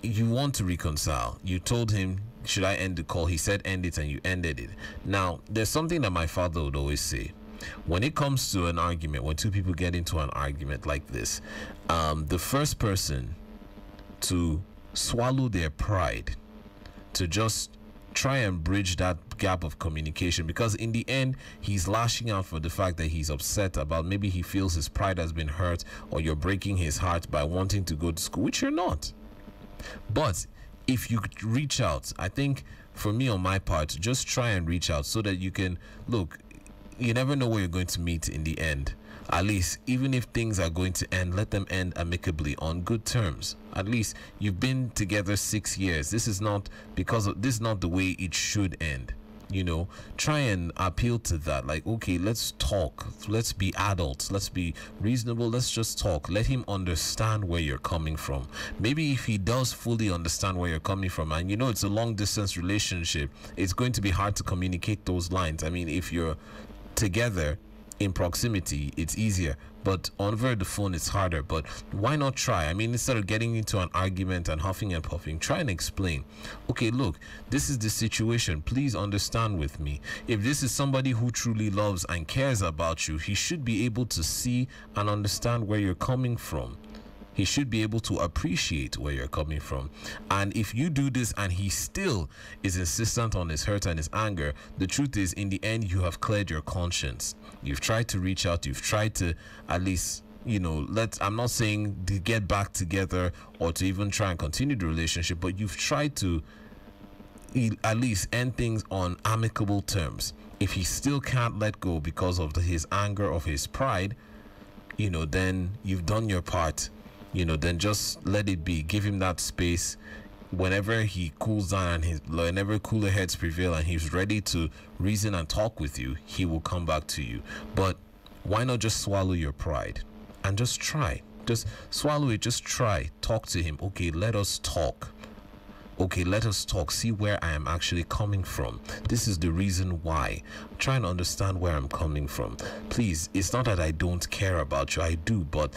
you want to reconcile. You told him, should I end the call? He said end it, and you ended it. Now, there's something that my father would always say. When it comes to an argument, when two people get into an argument like this, the first person to swallow their pride, to just try and bridge that gap of communication, because in the end he's lashing out for the fact that he's upset about, maybe he feels his pride has been hurt, or you're breaking his heart by wanting to go to school, which you're not. But if you reach out, I think for me on my part, just try and reach out so that you can, look, you never know where you're going to meet in the end. At least, even if things are going to end, let them end amicably on good terms. At least you've been together 6 years. This is not the way it should end. Try and appeal to that. Like, okay, let's talk. Let's be adults. Let's be reasonable. Let's just talk. Let him understand where you're coming from. Maybe if he does fully understand where you're coming from, and it's a long distance relationship, it's going to be hard to communicate those lines. I mean, if you're together in proximity, it's easier, but over the phone it's harder. But why not try? I mean, instead of getting into an argument and huffing and puffing, try and explain, okay, look, this is the situation, please understand with me. If this is somebody who truly loves and cares about you, he should be able to see and understand where you're coming from. He should be able to appreciate where you're coming from. And if you do this and he still is insistent on his hurt and his anger, the truth is, in the end, you have cleared your conscience. You've tried to reach out. You've tried to at least, I'm not saying to get back together or to even try and continue the relationship, but you've tried to at least end things on amicable terms. If he still can't let go because of his anger, of his pride, then you've done your part. Then just let it be. Give him that space. Whenever he cools down and whenever cooler heads prevail and he's ready to reason and talk with you, he will come back to you. But why not just swallow your pride and just try Just swallow it. Just try. Talk to him. Okay, let us talk. Okay, let us talk. See where I am actually coming from. This is the reason why. I'm trying to understand where I'm coming from. Please, it's not that I don't care about you. I do, but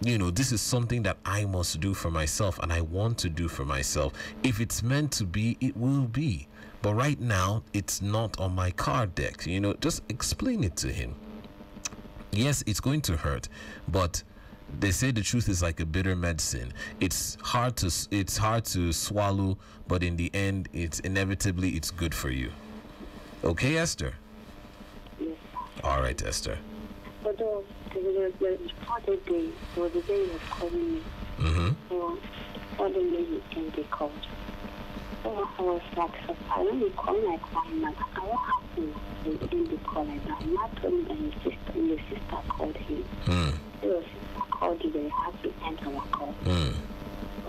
this is something that I must do for myself, and I want to do for myself. If it's meant to be, it will be. But right now, it's not on my card deck. Just explain it to him. Yes, it's going to hurt, but they say the truth is like a bitter medicine. It's hard to swallow, but in the end, it's good for you. Okay, Esther? Yes. All right, Esther. Although there was a day he was calling me. So all the day they called. So I was like, I when you call like one month, what happened? They didn't call like that. And I told me that your sister called him. Your sister called you, they had to end our call. And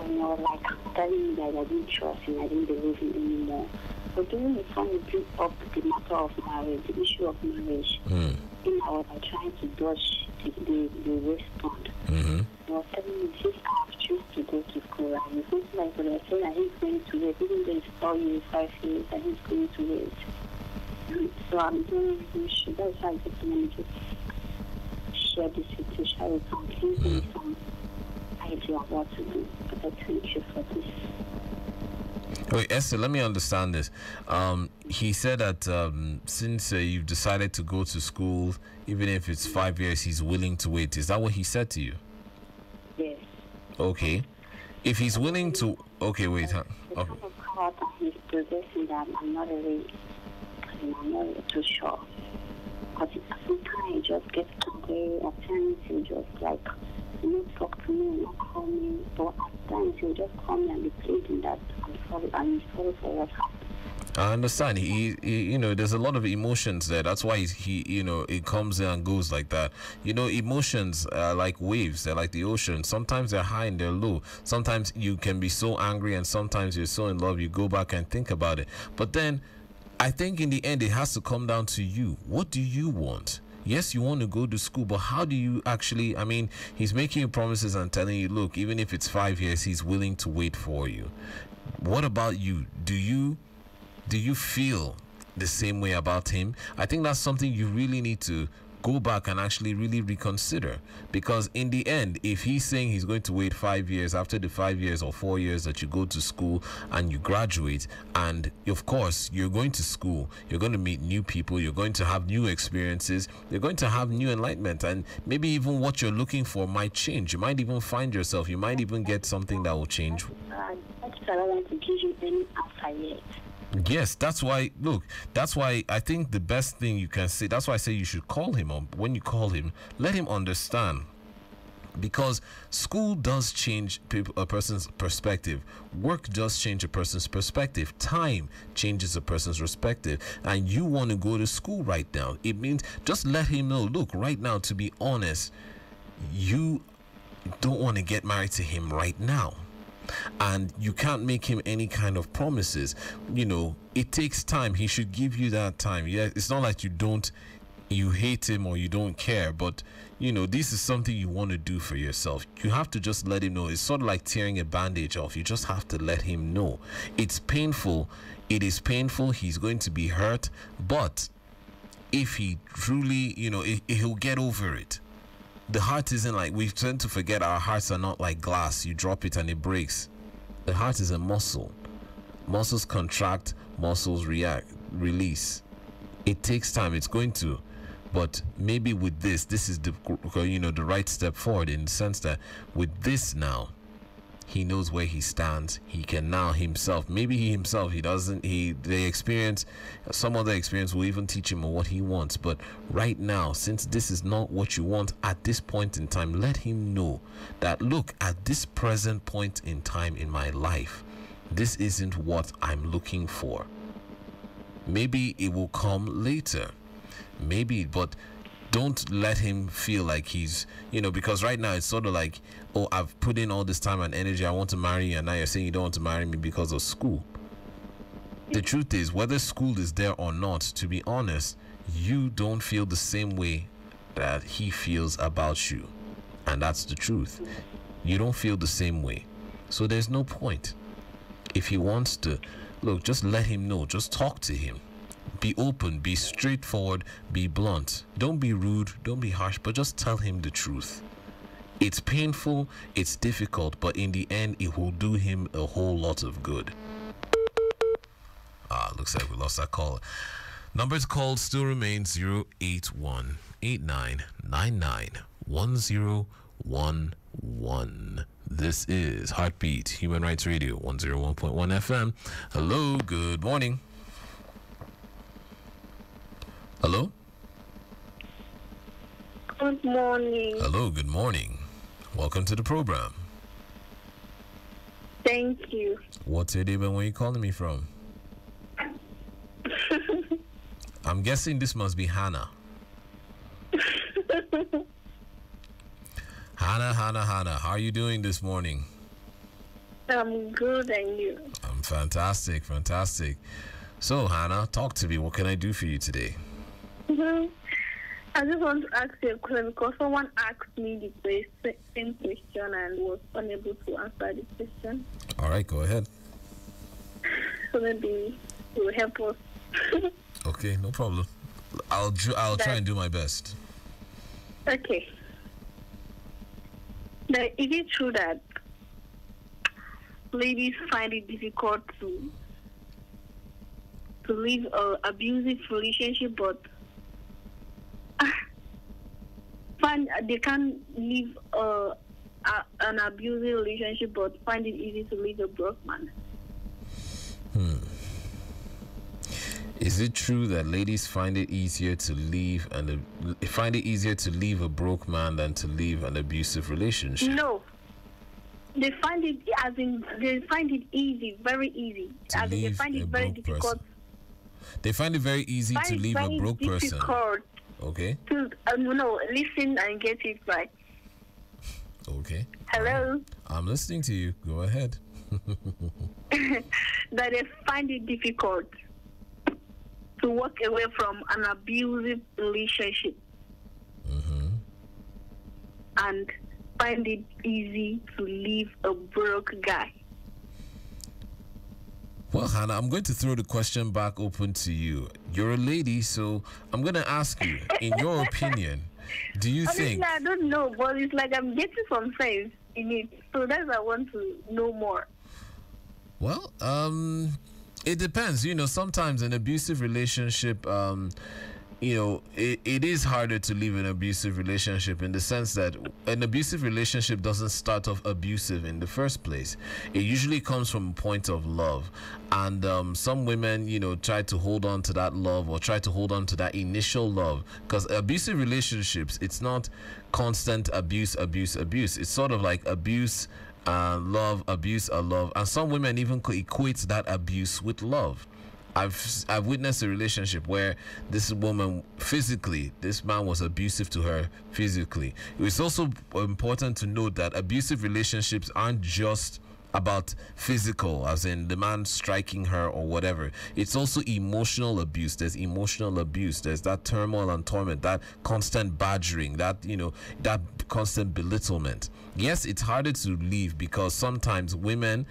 I was like telling me that I didn't trust him, I didn't believe him anymore. But during the time we bring up the matter of marriage, the issue of marriage, I was like trying to dodge the respond. He was telling me this I have choose to go to school, and it seems like when I say that he's going to wait, even though it's 4 years, 5 years, that he's going to wait. So I'm doing this. That's why I just wanted to share this with you, share with some things and some idea of what to do. But I thank you for this. Wait, Esther, let me understand this. He said that since you've decided to go to school, even if it's 5 years, he's willing to wait. Is that what he said to you? Yes. Okay. If he's willing to... Okay, wait. Huh? Because of how he's progressing, that I'm not really too sure. Because sometimes he just gets angry, at times he just like, talk to me, not call me. But at times he'll just call me and be pleading that I'm sorry for what happened. I understand. He there's a lot of emotions there. That's why it comes in and goes like that. Emotions are like waves. They're like the ocean. Sometimes they're high and they're low. Sometimes you can be so angry, and sometimes you're so in love, you go back and think about it. But then, I think in the end, it has to come down to you. What do you want? Yes, you want to go to school, but how do you actually... he's making you promises and telling you, look, even if it's 5 years, he's willing to wait for you. What about you? Do you feel the same way about him? I think that's something you really need to go back and actually really reconsider, because in the end, if he's saying he's going to wait 5 years, after the 5 years or 4 years that you go to school and you graduate, and of course you're going to school, you're going to meet new people, you're going to have new experiences, you're going to have new enlightenment, and maybe even what you're looking for might change. You might even find yourself, you might even get something that will change. I don't want to give you any answer yet. Yes, that's why I think the best thing you can say, that's why I say you should call him up. When you call him, let him understand, because school does change a person's perspective. Work does change a person's perspective. Time changes a person's perspective. And you want to go to school right now. It means just let him know, look, right now, to be honest, you don't want to get married to him right now. And you can't make him any kind of promises. It takes time. He should give you that time. Yeah, it's not like you hate him or you don't care, but this is something you want to do for yourself. You have to just let him know. It's sort of like tearing a bandage off. You just have to let him know. It's painful. It is painful. He's going to be hurt, but if he truly, he'll get over it. The heart isn't like, we tend to forget our hearts are not like glass. You drop it and it breaks. The heart is a muscle. Muscles contract, muscles release. It takes time. It's going to. But maybe with this is the right step forward, in the sense that with this now, he knows where he stands. He can now himself, maybe some other experience will even teach him what he wants. But right now, since this is not what you want at this point in time, let him know that, look, at this present point in time in my life, this isn't what I'm looking for. Maybe it will come later. Maybe, but don't let him feel like he's, because right now it's sort of like, oh, I've put in all this time and energy, I want to marry you, and now you're saying you don't want to marry me because of school. The truth is, whether school is there or not, to be honest, you don't feel the same way that he feels about you. And that's the truth. You don't feel the same way. So there's no point. If he wants to, look, just let him know. Just talk to him. Be open, be straightforward, be blunt. Don't be rude, don't be harsh, but just tell him the truth. It's painful, it's difficult, but in the end, it will do him a whole lot of good. Looks like we lost that call. Numbers called still remains 081 8999 1011. This is Heartbeat Human Rights Radio 101.1 FM. Hello, good morning. Hello? Good morning. Hello, good morning. Welcome to the program. Thank you. What's your name and where are you calling me from? I'm guessing this must be Hannah. Hannah, how are you doing this morning? I'm good, and you? I'm fantastic. So, Hannah, talk to me. What can I do for you today? I just want to ask you a question because someone asked me the same question and was unable to answer the question. All right, go ahead. So maybe it will help us. Okay, no problem. I'll try and do my best. Okay. Now, is it true that ladies find it difficult to leave an abusive relationship, but they can't leave an abusive relationship, but find it easy to leave a broke man? Is it true that ladies find it easier to leave a broke man than to leave an abusive relationship? No. They find it easy, very easy. They find it very difficult. They find it very easy to leave a broke person. Okay. No, listen and get it right. Okay. Hello? I'm listening to you. Go ahead. That they find it difficult to walk away from an abusive relationship. And find it easy to leave a broke guy. Well, Hannah, I'm going to throw the question back open to you. You're a lady, so I'm going to ask you, in your opinion, do you think... I don't know, but it's like I'm getting some sense in it. So that's why I want to know more. Well, it depends. Sometimes an abusive relationship, it is harder to leave an abusive relationship in the sense that an abusive relationship doesn't start off abusive in the first place. It usually comes from a point of love. And some women, try to hold on to that love or try to hold on to that initial love. Because abusive relationships, it's not constant abuse. It's sort of like abuse, love, abuse, love. And some women even equate that abuse with love. I've witnessed a relationship where this woman this man was abusive to her physically. It's also important to note that abusive relationships aren't just about physical, as in the man striking her or whatever. It's also emotional abuse. There's emotional abuse. There's that turmoil and torment, that constant badgering, that constant belittlement. Yes, it's harder to leave because sometimes a woman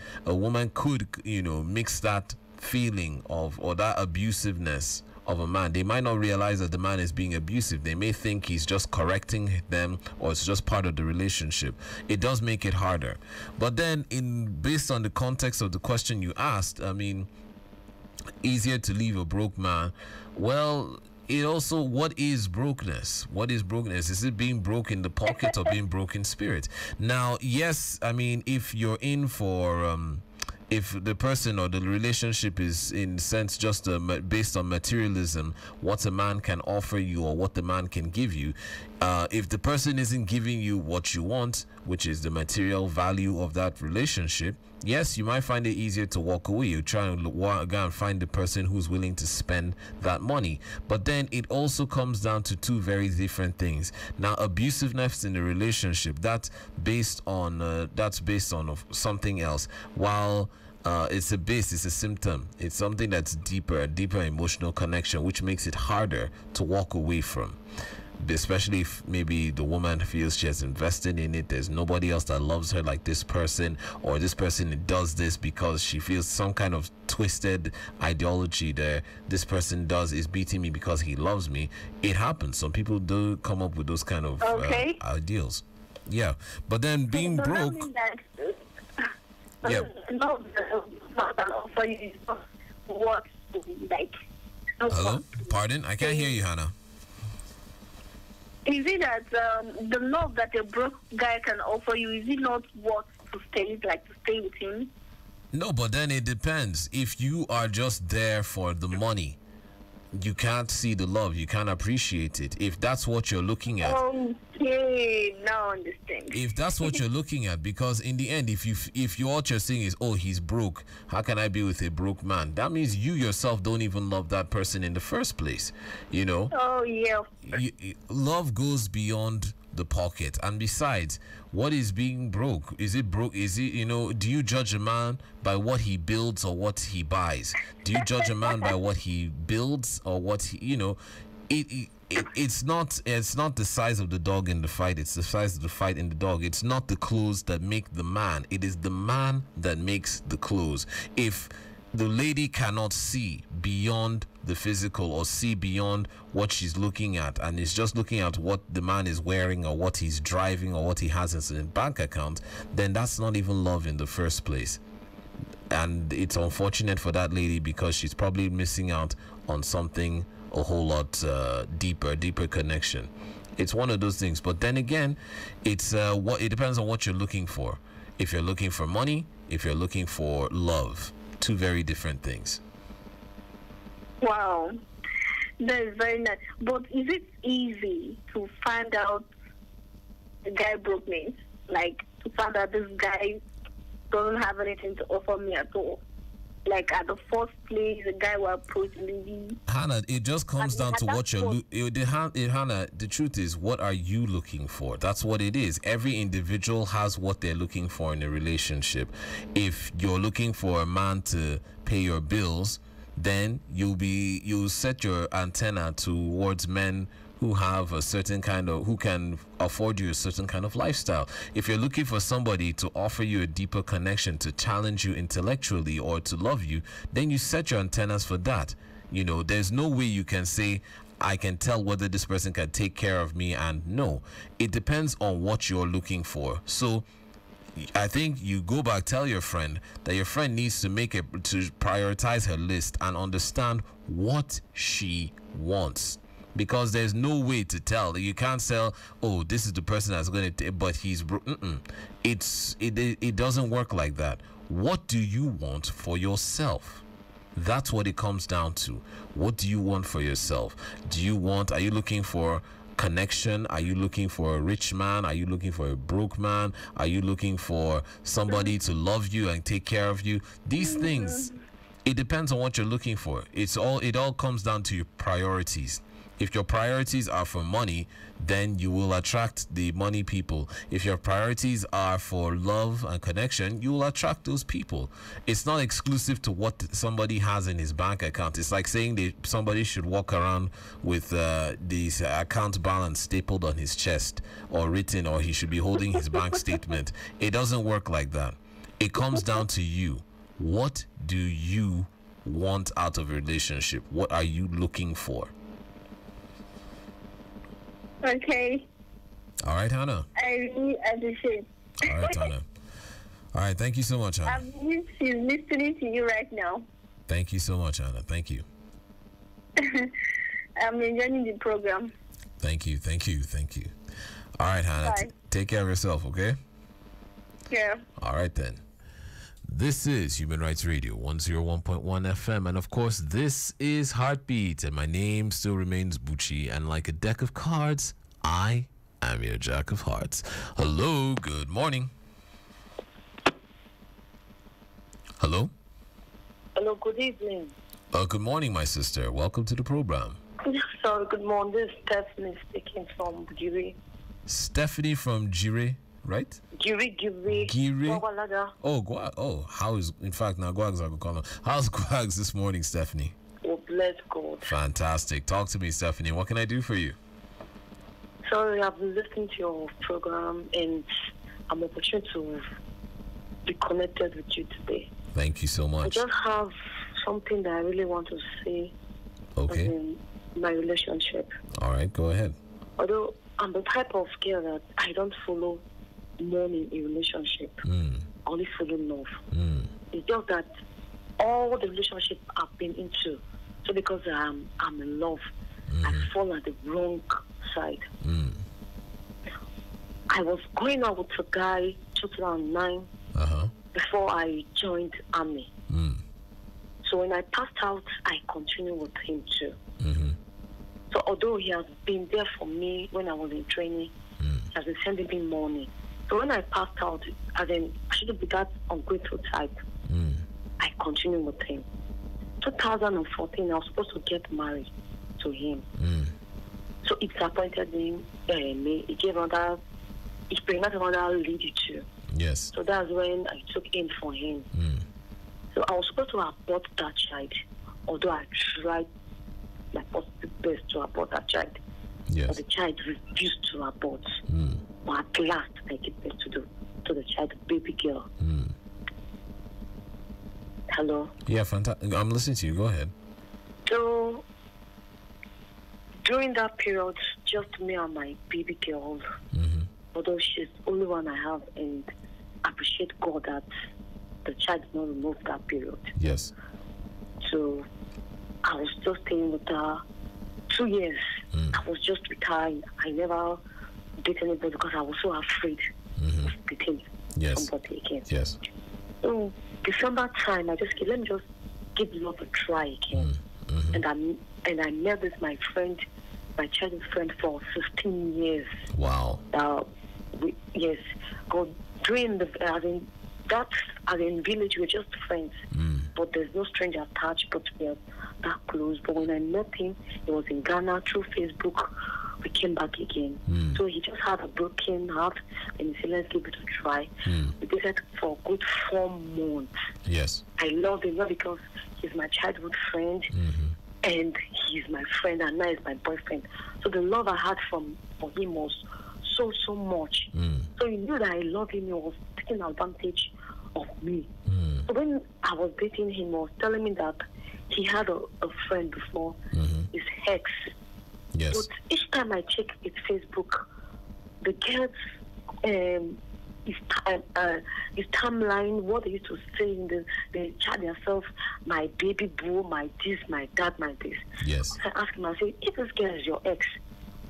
could, mix that feeling of or that abusiveness of a man. They might not realize that the man is being abusive. They may think he's just correcting them or it's just part of the relationship. It does make it harder. But then based on the context of the question you asked, easier to leave a broke man. Well, it also, what is brokenness? Is it being broke in the pocket or being broke in spirit? Now, yes, if you're in for if the person or the relationship is in sense just based on materialism, what a man can offer you or what the man can give you, if the person isn't giving you what you want, which is the material value of that relationship, yes, you might find it easier to walk away. You try and go and find the person who's willing to spend that money. But then it also comes down to two very different things. Now, abusiveness in the relationship, that's based on something else. While it's a symptom. It's something that's deeper emotional connection, which makes it harder to walk away from. especially if maybe the woman feels she has invested in it, there's nobody else that loves her like this person, or this person does this because she feels some kind of twisted ideology there. This person is beating me because he loves me. It happens. Some people do come up with those kind of ideals. Yeah, but then being broke. Yeah. No, for you, what like? Hello? Pardon? I can't hear you, Hannah. Is it that the love that a broke guy can offer you, is it not what to stay with him? No, but then it depends. If you are just there for the money, you can't see the love, you can't appreciate it. If that's what you're looking at. Okay, now I understand. If that's what you're looking at, because in the end, if you what you're saying is, oh, he's broke, how can I be with a broke man? That means you yourself don't even love that person in the first place, you know? Oh, yeah. Love goes beyond the pocket. And besides, what is being broke? Is it broke? Is it, do you judge a man by what he builds or what he buys? Do you judge a man by what he builds or what he, it's not the size of the dog in the fight, it's the size of the fight in the dog. It's not the clothes that make the man, it is the man that makes the clothes. If the lady cannot see beyond the physical or see beyond what she's looking at and is just looking at what the man is wearing or what he's driving or what he has in his bank account, then that's not even love in the first place. And it's unfortunate for that lady because she's probably missing out on something a whole lot deeper connection. It's one of those things. But then again, it depends on what you're looking for. If you're looking for money, if you're looking for love, two very different things. Wow, that is very nice. But is it easy to find out the guy broke me? Like, to find out this guy doesn't have anything to offer me at all? Like, at the first place, the guy will approach me. Hannah, it just comes down to what you're Hannah, the truth is, what are you looking for? That's what it is. Every individual has what they're looking for in a relationship. If you're looking for a man to pay your bills, then you'll set your antenna towards men who have a certain kind of, who can afford you a certain kind of lifestyle. If you're looking for somebody to offer you a deeper connection, to challenge you intellectually or to love you, then you set your antennas for that. There's no way you can say, I can tell whether this person can take care of me, and no. It depends on what you're looking for. So I think you go back, tell your friend that your friend needs to to prioritize her list and understand what she wants. Because there's no way to tell. You can't tell, oh, this is the person that's going to, but he's it doesn't work like that. What do you want for yourself? That's what it comes down to. What do you want for yourself? Are you looking for connection? Are you looking for a rich man? Are you looking for a broke man? Are you looking for somebody to love you and take care of you? These things, it depends on what you're looking for. It all comes down to your priorities. If your priorities are for money, then you will attract the money people. If your priorities are for love and connection, you will attract those people. It's not exclusive to what somebody has in his bank account. It's like saying that somebody should walk around with this account balance stapled on his chest or written, or he should be holding his bank statement. It doesn't work like that. It comes down to you. What do you want out of a relationship? What are you looking for? Okay. All right, Hannah. I really appreciate. All right, Hannah. All right, thank you so much, Hannah. I'm listening to you right now. Thank you so much, Hannah. Thank you. I'm enjoying the program. Thank you. All right, Hannah. Take care of yourself, okay? Yeah. All right, then. This is Human Rights Radio 101.1 FM, and of course this is Heartbeat, and my name still remains Bucci, and like a deck of cards, I am your Jack of Hearts. Hello, good morning. Hello? Hello, good evening. Good morning, my sister. Welcome to the program. Sorry, good morning. This is Stephanie speaking from Giri. Stephanie from Giri, right? Giri. Oh, how is, in fact, now Gwags I could call him. How's Gwags this morning, Stephanie? Oh, bless God. Fantastic. Talk to me, Stephanie. What can I do for you? Sorry, I've been listening to your program and I'm opportunity to be connected with you today. Thank you so I much. just have something that I really want to say Okay. in my relationship. All right, go ahead. Although I'm the type of girl that I don't follow money in relationship. I only follow love. It's just that all the relationship I've been into, so because I'm in love, I fall at the wrong side. I was going out with a guy 2009 before I joined army. So when I passed out, I continued with him too. So although he has been there for me when I was in training, he has been sending me money. So when I passed out, I shouldn't be that ungrateful type. I continued with him. 2014, I was supposed to get married to him. So he disappointed me. He gave he pregnant another lady too. Yes. So that's when I took in for him. So I was supposed to abort that child, although I tried my possible best to abort that child. Yes. But the child refused to abort. But at last, I gave birth to the child, baby girl. Hello? Yeah, fantastic. I'm listening to you. Go ahead. So, during that period, just me and my baby girl, although she's the only one I have, and I appreciate God that the child did not remove that period. Yes. So, I was just staying with her 2 years. I was just with her. I never dated anybody because I was so afraid of dating somebody again. Yes. So, December time, I just let me just give love a try again. And I met with my friend, my childhood friend, for 15 years. Wow. Yes. During as in village, we're just friends. But there's no stranger attached, but we're that close. But when I met him, it was in Ghana through Facebook. We came back again. So he just had a broken heart, and he said, let's give it a try. We did it for a good 4 months. Yes. I love him not because he's my childhood friend, and he's my friend, and now he's my boyfriend. So the love I had for him was so much. So he knew that I love him. He was taking advantage of me. So when I was dating him, he was telling me that he had a friend before, his ex. Yes. But each time I check his Facebook, the girls, his timeline, what they used to say in the chat themselves, my baby boo, my this, my that, my this. Yes. So I asked him, I say, if this girl is your ex,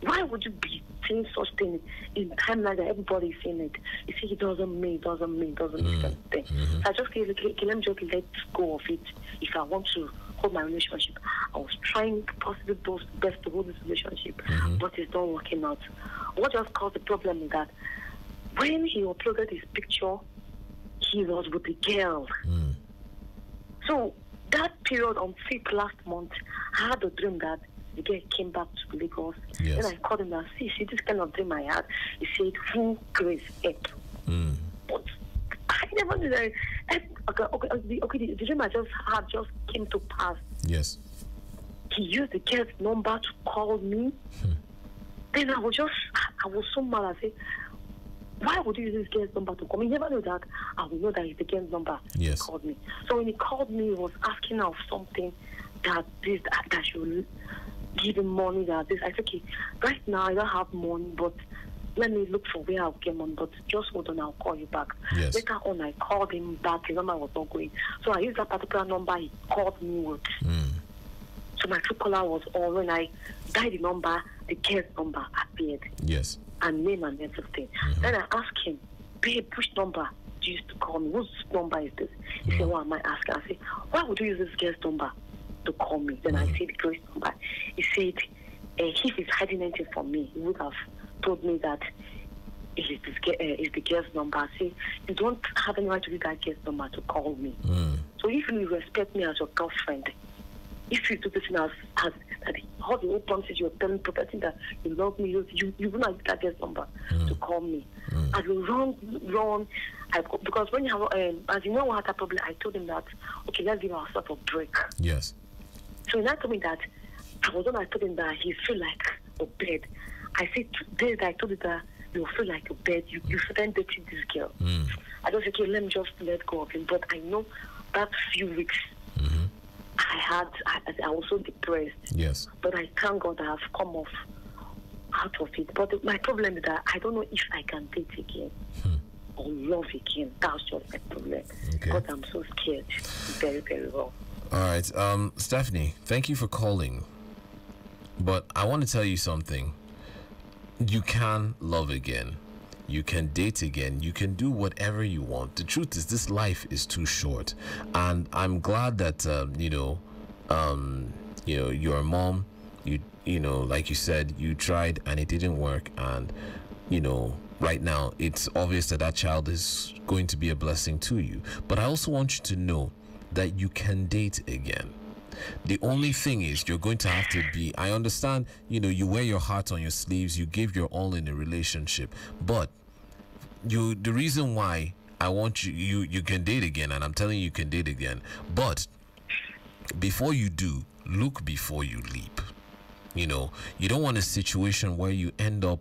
why would you be saying such thing in timeline that everybody is saying it? You see, it doesn't mean something. So I just feel like, let me just let go of it. If I want to hold my relationship, I was trying possibly best to hold this relationship, but it's not working out. What just caused the problem is that when he uploaded his picture, he was with the girl. So that period on 5th last month, I had a dream that the girl came back to Lagos. Yes. Then I called him and see this kind of dream I had. He said, who Grace help? But I never did that. Okay, the dream I just had just came to pass. Yes. He used the girl's number to call me. Then I was so mad. I said, why would you use this girl's number to call me? He never knew that I would know that it's the girl's number. Yes. He called me. So when he called me, he was asking of something that should give him money. That this. I said, okay, right now I don't have money, but let me look for where I'll get money. But just hold on, I'll call you back. Yes. Later on, I called him back. His number was not going. So I used that particular number he called me with. So my true caller was on. When I dialed the number, the girl's number appeared. Yes. And name and everything. Then I asked him, babe, which number do you used to call me? Whose number is this? He said, what am I asking? I said, why would you use this girl's number to call me? Then I said, the girl's number. He said, if he's hiding anything from me, he would have told me that it's the girl's number. I said, you don't have any right to use that girl's number to call me. So if you respect me as your girlfriend, if you do this as all the old promises you're telling, professing that you love me, you will not use that girl's number to call me. I will run. Because when you have, as you know, what happened, probably I told him that, okay, let's give ourselves a break. Yes. So he now told me that I told him that he feel like a bed. I said today that I told you that you feel like a bed. You started dating this girl. I just said, okay, let me just let go of him. But I know that few weeks I was so depressed. Yes. But I thank God I have come out of it. But my problem is that I don't know if I can date again or love again. That's just my problem. Okay. But I'm so scared. Very, very well. All right. Stephanie, thank you for calling. But I want to tell you something. You can love again. You can date again. You can do whatever you want. The truth is, this life is too short. And I'm glad that, your mom, like you said, you tried and it didn't work. And, right now, it's obvious that child is going to be a blessing to you. But I also want you to know that you can date again. The only thing is you're going to have to be, I understand, you wear your heart on your sleeves, you give your all in a relationship, but the reason why I want you can date again, and I'm telling you can date again, but before you do, look before you leap. You don't want a situation where you end up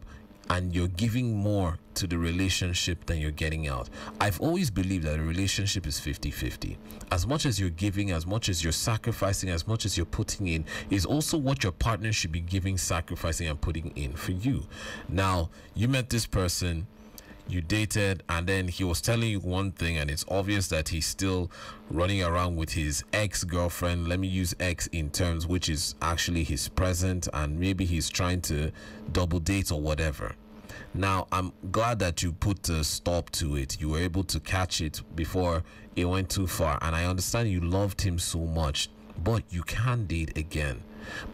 and you're giving more to the relationship than you're getting out. I've always believed that a relationship is 50-50. As much as you're giving, as much as you're sacrificing, as much as you're putting in, is also what your partner should be giving, sacrificing, and putting in for you. Now, you met this person, you dated, and then he was telling you one thing, and it's obvious that he's still running around with his ex-girlfriend. Let me use ex in terms which is actually his present, and maybe he's trying to double date or whatever. Now, I'm glad that you put a stop to it. You were able to catch it before it went too far, and I understand you loved him so much, but you can date again.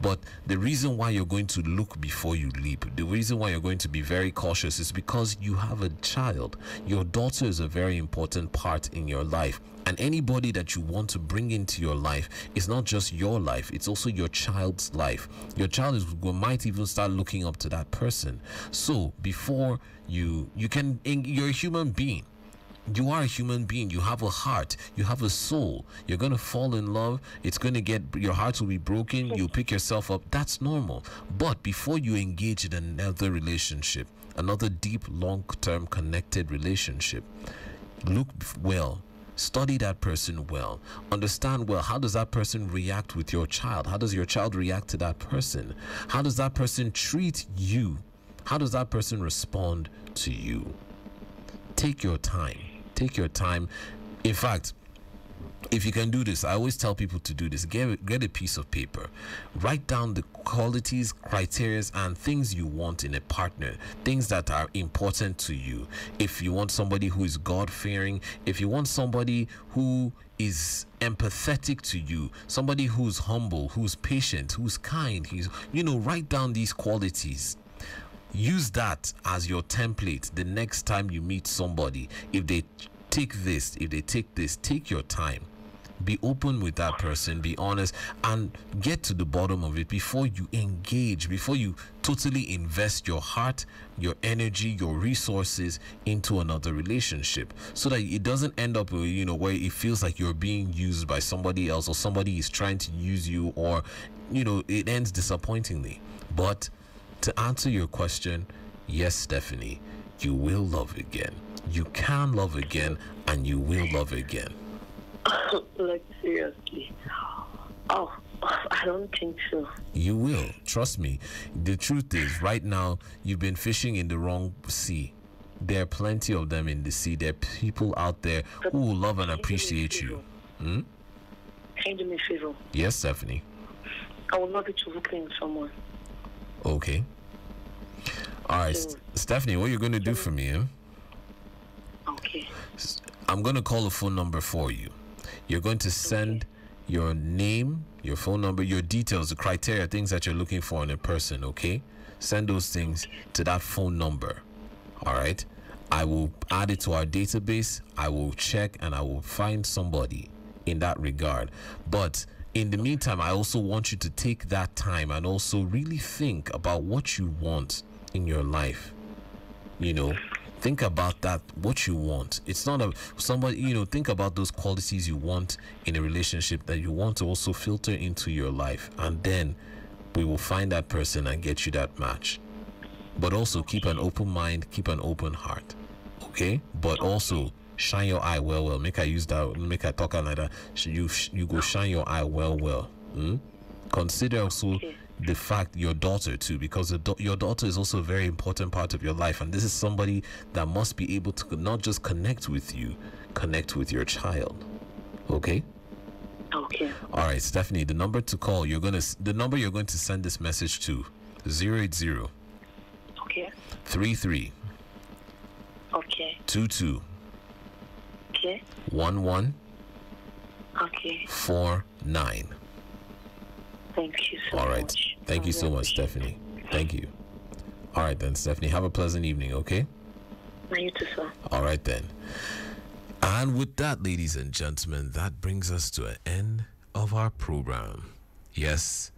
But the reason why you're going to look before you leap, the reason why you're going to be very cautious is because you have a child. Your daughter is a very important part in your life. And anybody that you want to bring into your life is not just your life, it's also your child's life. Your child might even start looking up to that person. So before you're a human being. You are a human being. You have a heart. You have a soul. You're going to fall in love. Your heart will be broken. You'll pick yourself up. That's normal. But before you engage in another relationship, another deep, long-term connected relationship, look well. Study that person well. Understand well, how does that person react with your child? How does your child react to that person? How does that person treat you? How does that person respond to you? Take your time. Take your time. In fact, if you can do this, I always tell people to do this. Get a piece of paper. Write down the qualities, criteria, and things you want in a partner. Things that are important to you. If you want somebody who is God-fearing, if you want somebody who is empathetic to you, somebody who's humble, who's patient, who's kind, write down these qualities. Use that as your template the next time you meet somebody. If they take this, take your time. Be open with that person, be honest, and get to the bottom of it before you engage, before you totally invest your heart, your energy, your resources into another relationship, so that it doesn't end up, where it feels like you're being used by somebody else, or somebody is trying to use you, or, it ends disappointingly. But to answer your question, yes, Stephanie, you will love again. You can love again, and you will love again. Like, seriously? Oh, I don't think so. You will. Trust me. The truth is, right now, you've been fishing in the wrong sea. There are plenty of them in the sea. There are people out there who will love and appreciate you. Can you do me a favor? Yes, Stephanie. I would love you to look in someone. Okay. All right, Stephanie, what you're going to do for me, Okay. I'm going to call a phone number for you. You're going to send your name, your phone number, your details, the criteria, things that you're looking for in a person, okay? Send those things to that phone number, all right? I will add it to our database. I will check, and I will find somebody in that regard. But in the meantime, I also want you to take that time and also really think about what you want in your life. Think about that, what you want. It's not somebody, think about those qualities you want in a relationship that you want to also filter into your life. And then we will find that person and get you that match. but also keep an open mind, keep an open heart. Okay? But also shine your eye well. Make I use that, make I talk like that. You go shine your eye well. Consider also the fact your daughter too, because your daughter is also a very important part of your life, and this is somebody that must be able to not just connect with you, connect with your child. Okay? Okay. All right, Stephanie, the number to call, the number you're going to send this message to, 080 Okay. 33 Okay. 22 Okay. 11 Okay. 49. Thank you so All right. much. Thank you so much, Stephanie. Thank you. All right then, Stephanie, have a pleasant evening, okay? Now you too, sir. All right then. And with that, ladies and gentlemen, that brings us to an end of our program. Yes,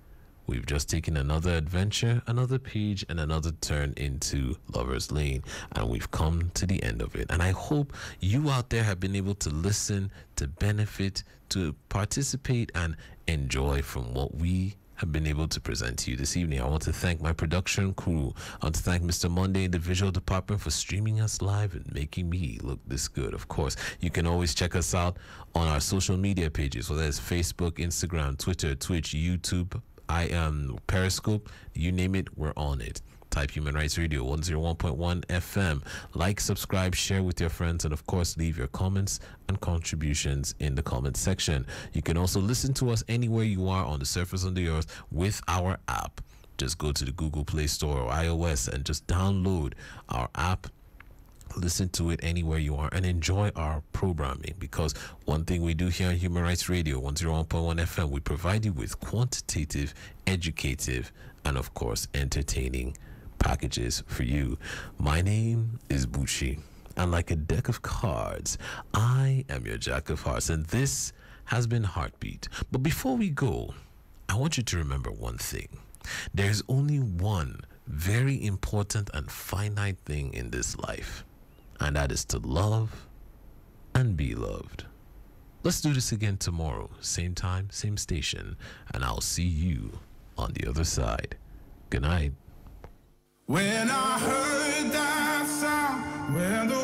we've just taken another adventure, another page, and another turn into Lover's Lane, and we've come to the end of it. And I hope you out there have been able to listen, to benefit, to participate, and enjoy from what we have been able to present to you this evening. I want to thank my production crew. I want to thank Mr. Monday in the visual department for streaming us live and making me look this good. Of course, you can always check us out on our social media pages, whether it's Facebook, Instagram, Twitter, Twitch, YouTube, Periscope, you name it, we're on it. Type Human Rights Radio 101.1 FM. Like, subscribe, share with your friends, and of course, leave your comments and contributions in the comment section. You can also listen to us anywhere you are on the surface of the earth with our app. Just go to the Google Play Store or iOS and just download our app. Listen to it anywhere you are and enjoy our programming, because one thing we do here on Human Rights Radio 101.1 FM, we provide you with quantitative, educative, and of course entertaining packages for you. My name is Bucci, and like a deck of cards, I am your Jack of Hearts, and this has been Heartbeat. But before we go, I want you to remember one thing. There's only one very important and finite thing in this life, and that is to love and be loved. Let's do this again tomorrow, same time, same station, and I'll see you on the other side. Good night. When I heard that sound, when the